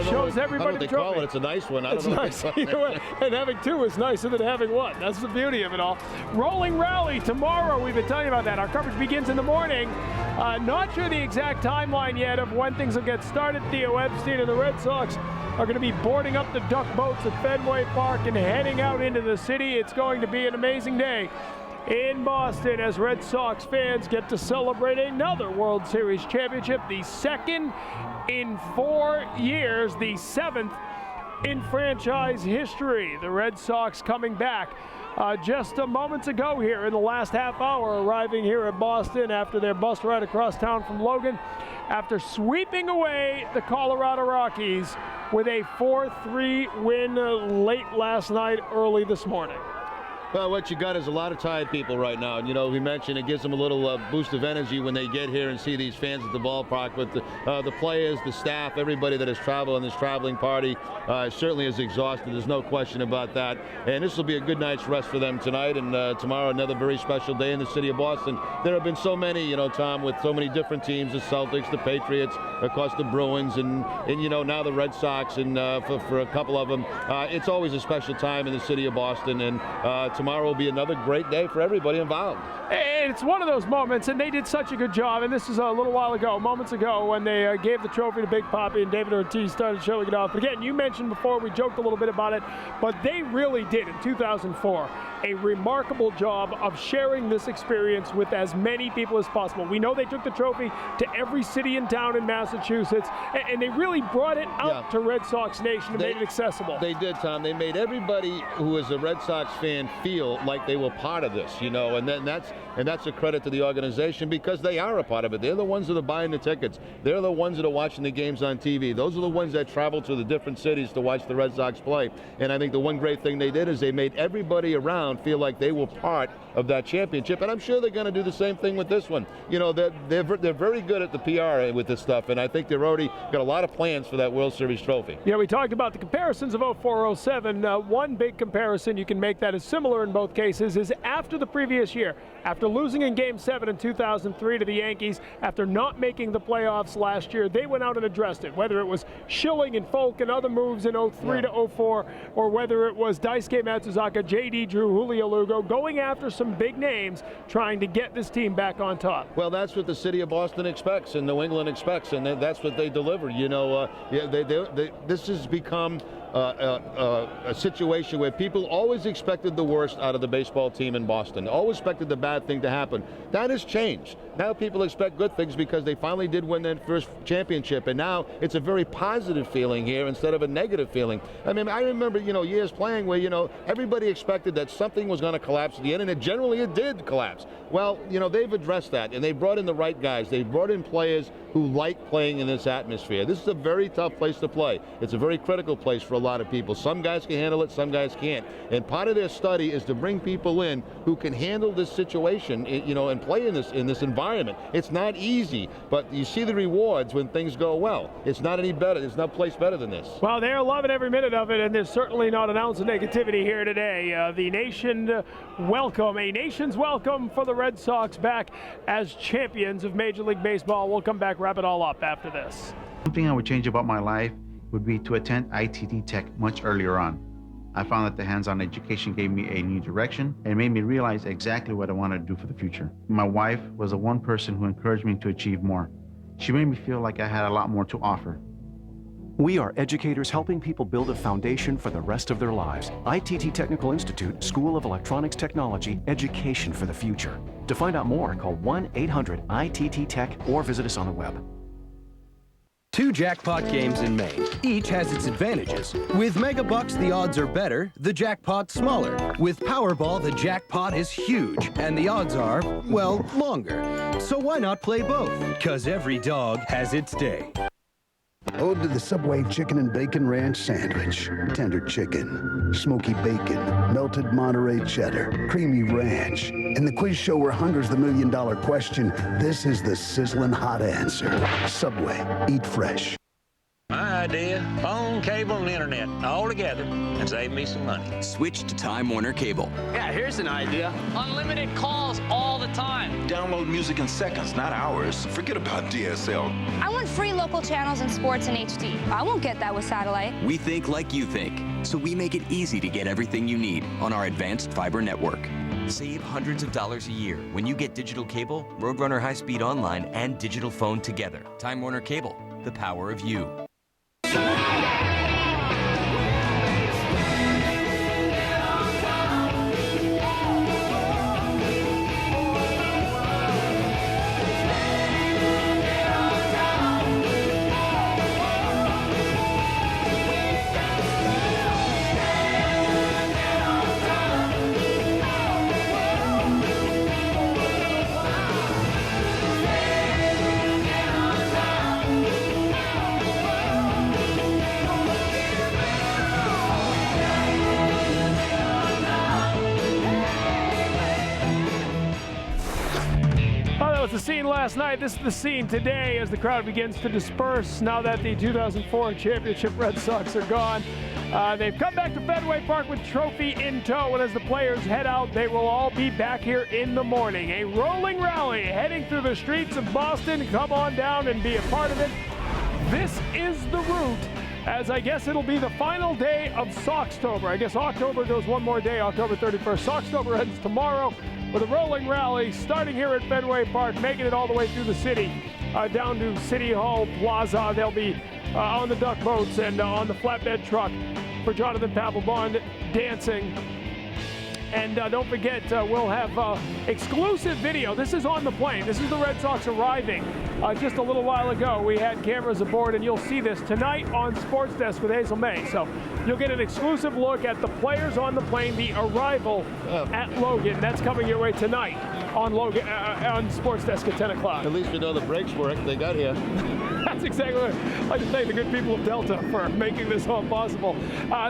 shows everybody the trophy. It's a nice one. It's nice. And having two is nicer than having one. That's the beauty of it all. Rolling rally tomorrow. We've been telling you about that. Our coverage begins in the morning. Not sure the exact timeline yet of when things will get started. Theo Epstein and the Red Sox are going to be boarding up the duck boats at Fenway Park and heading out into the city. It's going to be an amazing day in Boston as Red Sox fans get to celebrate another World Series championship, the second in 4 years, the 7th in franchise history. The Red Sox coming back just a moments ago here in the last half hour, arriving here at Boston after their bus ride across town from Logan, after sweeping away the Colorado Rockies with a 4-3 win late last night, early this morning. Well, what you got is a lot of tired people right now. And, you know, we mentioned it gives them a little boost of energy when they get here and see these fans at the ballpark. But the players, the staff, everybody that has traveled on this traveling party certainly is exhausted. There's no question about that. And this will be a good night's rest for them tonight. And tomorrow, another very special day in the city of Boston. There have been so many, you know, Tom, with so many different teams, the Celtics, the Patriots, of course, the Bruins, and you know, now the Red Sox, and for a couple of them. It's always a special time in the city of Boston. And tomorrow will be another great day for everybody involved. It's one of those moments, and they did such a good job, and this is a little while ago, moments ago, when they gave the trophy to Big Papi and David Ortiz started showing it off. But again, you mentioned before, we joked a little bit about it, but they really did in 2004 a remarkable job of sharing this experience with as many people as possible. We know they took the trophy to every city and town in Massachusetts, and they really brought it out to Red Sox Nation and made it accessible. They did, Tom. They made everybody who is a Red Sox fan feel like they were part of this, you know, and that's a credit to the organization, because they are a part of it. They're the ones that are buying the tickets. They're the ones that are watching the games on TV. Those are the ones that travel to the different cities to watch the Red Sox play. And I think the one great thing they did is they made everybody around feel like they were part of that championship. And I'm sure they're going to do the same thing with this one. You know, they're very good at the PR with this stuff, and I think they've already got a lot of plans for that World Series trophy. Yeah, we talked about the comparisons of 04-07. One big comparison you can make that is similar in both cases is after the previous year, after losing in Game 7 in 2003 to the Yankees, after not making the playoffs last year, they went out and addressed it, whether it was Schilling and Folk and other moves in 03 to 04, or whether it was Daisuke Matsuzaka, J.D. Drew, Julio Lugo, going after some big names, trying to get this team back on top. Well, that's what the city of Boston expects and New England expects, and that's what they deliver. You know, this has become a situation where people always expected the worst out of the baseball team in Boston, always expected the bad thing to happen. That has changed. Now people expect good things because they finally did win their first championship, and now it's a very positive feeling here instead of a negative feeling. I mean, I remember, you know, years playing where, you know, everybody expected that something was going to collapse at the end, and it did collapse. Well, you know, they've addressed that, and they brought in the right guys. They brought in players who like playing in this atmosphere. This is a very tough place to play. It's a very critical place for a lot of people. Some guys can handle it, some guys can't. And part of their study is to bring people in who can handle this situation, you know, and play in this environment. It's not easy, but you see the rewards when things go well. It's not any better. There's no place better than this. Well, they're loving every minute of it, and there's certainly not an ounce of negativity here today. The nation welcome, a nation's welcome for the Red Sox back as champions of Major League Baseball. We'll come back, wrap it all up after this. Something I would change about my life would be to attend ITT Tech much earlier on. I found that the hands-on education gave me a new direction and made me realize exactly what I wanted to do for the future. My wife was the one person who encouraged me to achieve more. She made me feel like I had a lot more to offer. We are educators helping people build a foundation for the rest of their lives. ITT Technical Institute, School of Electronics Technology, education for the future. To find out more, call 1-800-ITT-TECH or visit us on the web. 2 jackpot games in Maine. Each has its advantages. With Mega Bucks, the odds are better, the jackpot's smaller. With Powerball, the jackpot is huge, and the odds are, well, longer. So why not play both? 'Cause every dog has its day. Ode to the Subway Chicken and Bacon Ranch Sandwich. Tender chicken, smoky bacon, melted Monterey cheddar, creamy ranch. In the quiz show where hunger's the million-dollar question, this is the sizzling hot answer. Subway, eat fresh. My idea, phone, cable, and internet all together and save me some money. Switch to Time Warner Cable. Yeah, here's an idea. Unlimited calls all the time. Download music in seconds, not hours. Forget about DSL. I want free local channels and sports in HD. I won't get that with satellite. We think like you think, so we make it easy to get everything you need on our advanced fiber network. Save hundreds of dollars a year when you get digital cable, Roadrunner high-speed online, and digital phone together. Time Warner Cable, the power of you. that was the scene last night. This is the scene today as the crowd begins to disperse now that the 2004 championship Red Sox are gone. They've come back to Fenway Park with trophy in tow, and as the players head out, they will all be back here in the morning. A rolling rally heading through the streets of Boston. Come on down and be a part of it. This is the route, as I guess it'll be the final day of Soxtober. I guess October goes one more day, October 31st. Soxtober ends tomorrow with a rolling rally starting here at Fenway Park, making it all the way through the city, down to City Hall Plaza. They'll be on the duck boats and on the flatbed truck for Jonathan Papelbon dancing. And don't forget, we'll have exclusive video. This is on the plane. This is the Red Sox arriving just a little while ago. We had cameras aboard, and you'll see this tonight on Sports Desk with Hazel May. So you'll get an exclusive look at the players on the plane, the arrival at Logan. That's coming your way tonight on Logan on Sports Desk at 10 o'clock. At least we know the brakes work. They got here. That's exactly right. I'd like to thank the good people of Delta for making this all possible.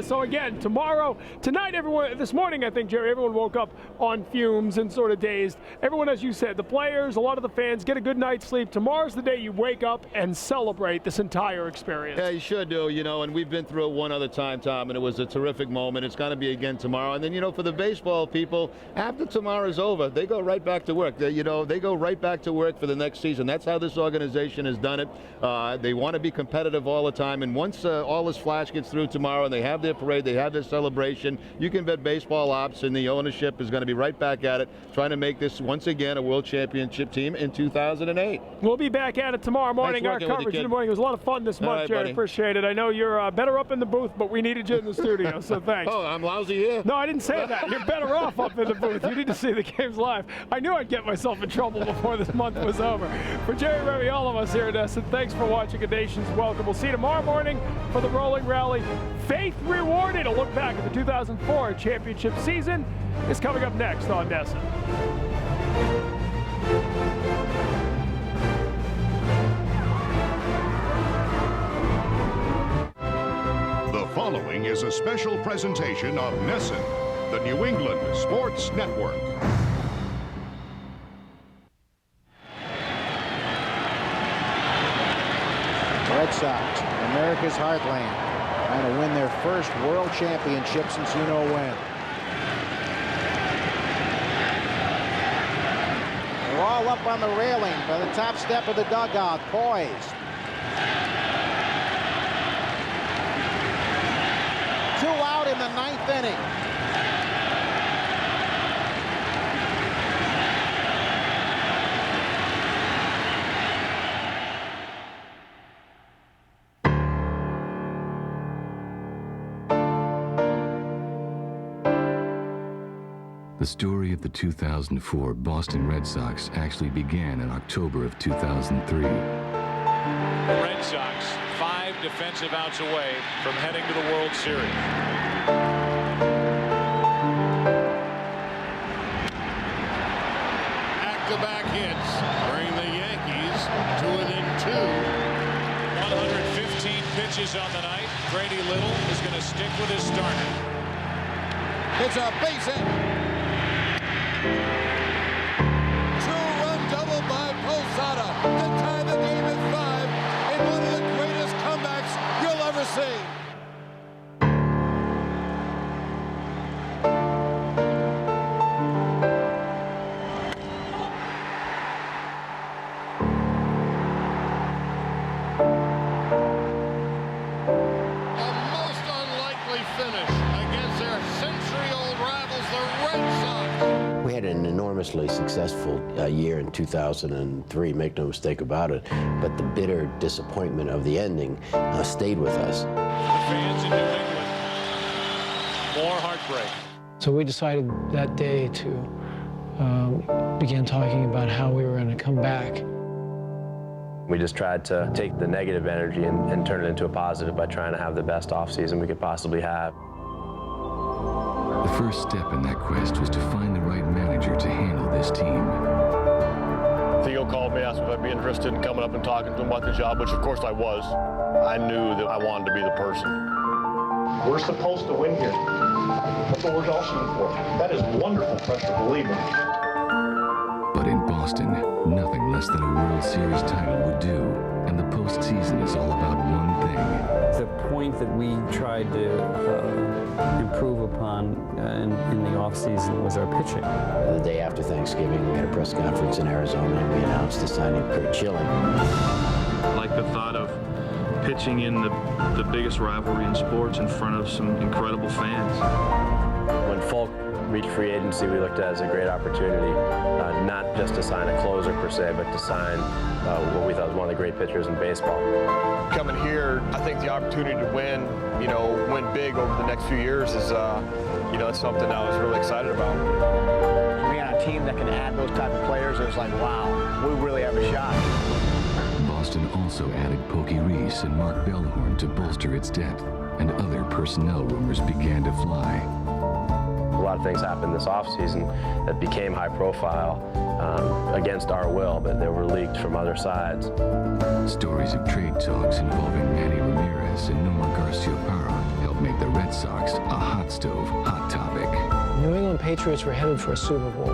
So again, tonight, everyone, this morning, I think, Jerry, everyone woke up on fumes and sort of dazed. Everyone, as you said, the players, a lot of the fans, get a good night's sleep. Tomorrow's the day you wake up and celebrate this entire experience. Yeah, you sure do, and we've been through it one other time, Tom, and it was a terrific moment. It's going to be again tomorrow. And then, for the baseball people, after tomorrow's over, they go right back to work. They go right back to work for the next season. That's how this organization has done it. They want to be competitive all the time, and once all this flash gets through tomorrow and they have their parade, they have their celebration, you can bet baseball ops and the ownership is going to be right back at it, trying to make this once again a world championship team in 2008. We'll be back at it tomorrow morning. Our coverage in the morning. It was a lot of fun this month, Jerry. Appreciate it. I know you're better up in the booth, but we needed you in the studio, so thanks. Oh, I'm lousy here? No, I didn't say that. You're better off up in the booth. You need to see the games live. I knew I'd get myself in trouble before this month was over. For Jerry, Remy, all of us here at NESN, thanks for watching. A Nation's welcome. We'll see you tomorrow morning for the rolling rally. Faith rewarded. A look back at the 2004 championship season is coming up next on NESN. The following is a special presentation of NESN, the New England Sports Network. Red Sox, America's heartland, trying to win their first world championship since you know when. They're all up on the railing by the top step of the dugout, poised. 2 out in the 9th inning. The story of the 2004 Boston Red Sox actually began in October of 2003. The Red Sox 5 defensive outs away from heading to the World Series. Back-to-back hits bring the Yankees to within 2. 115 pitches on the night. Grady Little is going to stick with his starter. It's a base hit. 2-run double by Posada to tie the game at 5 in one of the greatest comebacks you'll ever see. A most unlikely finish against their century-old rivals, the Red Sox. We had an enormously successful year in 2003, make no mistake about it, but the bitter disappointment of the ending stayed with us. The fans in New England, more heartbreak. So we decided that day to begin talking about how we were going to come back. We just tried to take the negative energy and turn it into a positive by trying to have the best offseason we could possibly have. The first step in that quest was to find the right manager to handle this team. Theo called me, asked me if I'd be interested in coming up and talking to him about the job, which of course I was. I knew that I wanted to be the person. We're supposed to win here. That's what we're all shooting for. That is wonderful pressure, believe me. But in Boston, Boston, nothing less than a World Series title would do. And the postseason is all about one thing. The point that we tried to improve upon in the offseason was our pitching. The day after Thanksgiving, we had a press conference in Arizona, and we announced the signing of Kurt Schilling. I like the thought of pitching in the biggest rivalry in sports in front of some incredible fans. When Falk reached free agency, we looked at it as a great opportunity, not just to sign a closer per se, but to sign what we thought was one of the great pitchers in baseball. Coming here, I think the opportunity to win, win big over the next few years is, it's something I was really excited about. Being on a team that can add those type of players, it was like, wow, we really have a shot. Boston also added Pokey Reese and Mark Bellhorn to bolster its depth, and other personnel rumors began to fly. A lot of things happened this offseason that became high profile against our will, but they were leaked from other sides. Stories of trade talks involving Manny Ramirez and Nomar Garciaparra helped make the Red Sox a hot stove hot topic. New England Patriots were headed for a Super Bowl.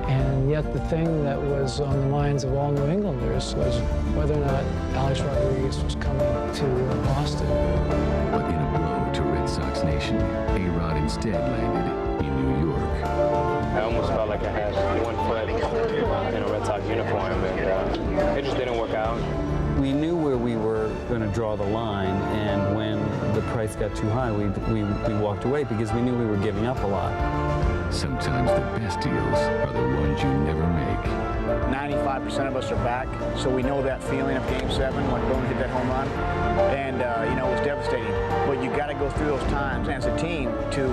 And yet the thing that was on the minds of all New Englanders was whether or not Alex Rodriguez was coming to Boston. But in a blow to Red Sox Nation, A-Rod instead landed in New York. I almost felt like I had one foot in a Red Sox uniform, and it just didn't work out. We knew where we were going to draw the line, and when the price got too high, we walked away because we knew we were giving up a lot. Sometimes the best deals are the ones you never make. 95% of us are back, so we know that feeling of Game 7 when Boone hit that home run, and it was devastating. But you got to go through those times as a team to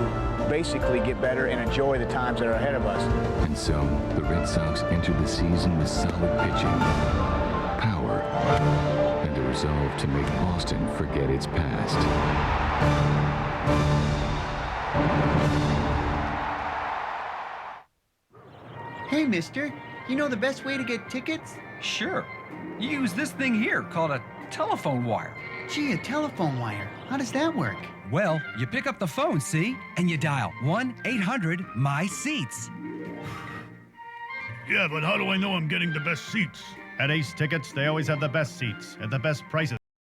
basically get better and enjoy the times that are ahead of us. And so the Red Sox entered the season with solid pitching, power, and a resolve to make Boston forget its past. Hey, mister, you know the best way to get tickets? Sure. You use this thing here called a telephone wire. Gee, a telephone wire. How does that work? Well, you pick up the phone, see? And you dial 1-800-MY-SEATS. Yeah, but how do I know I'm getting the best seats? At Ace Tickets, they always have the best seats at the best prices.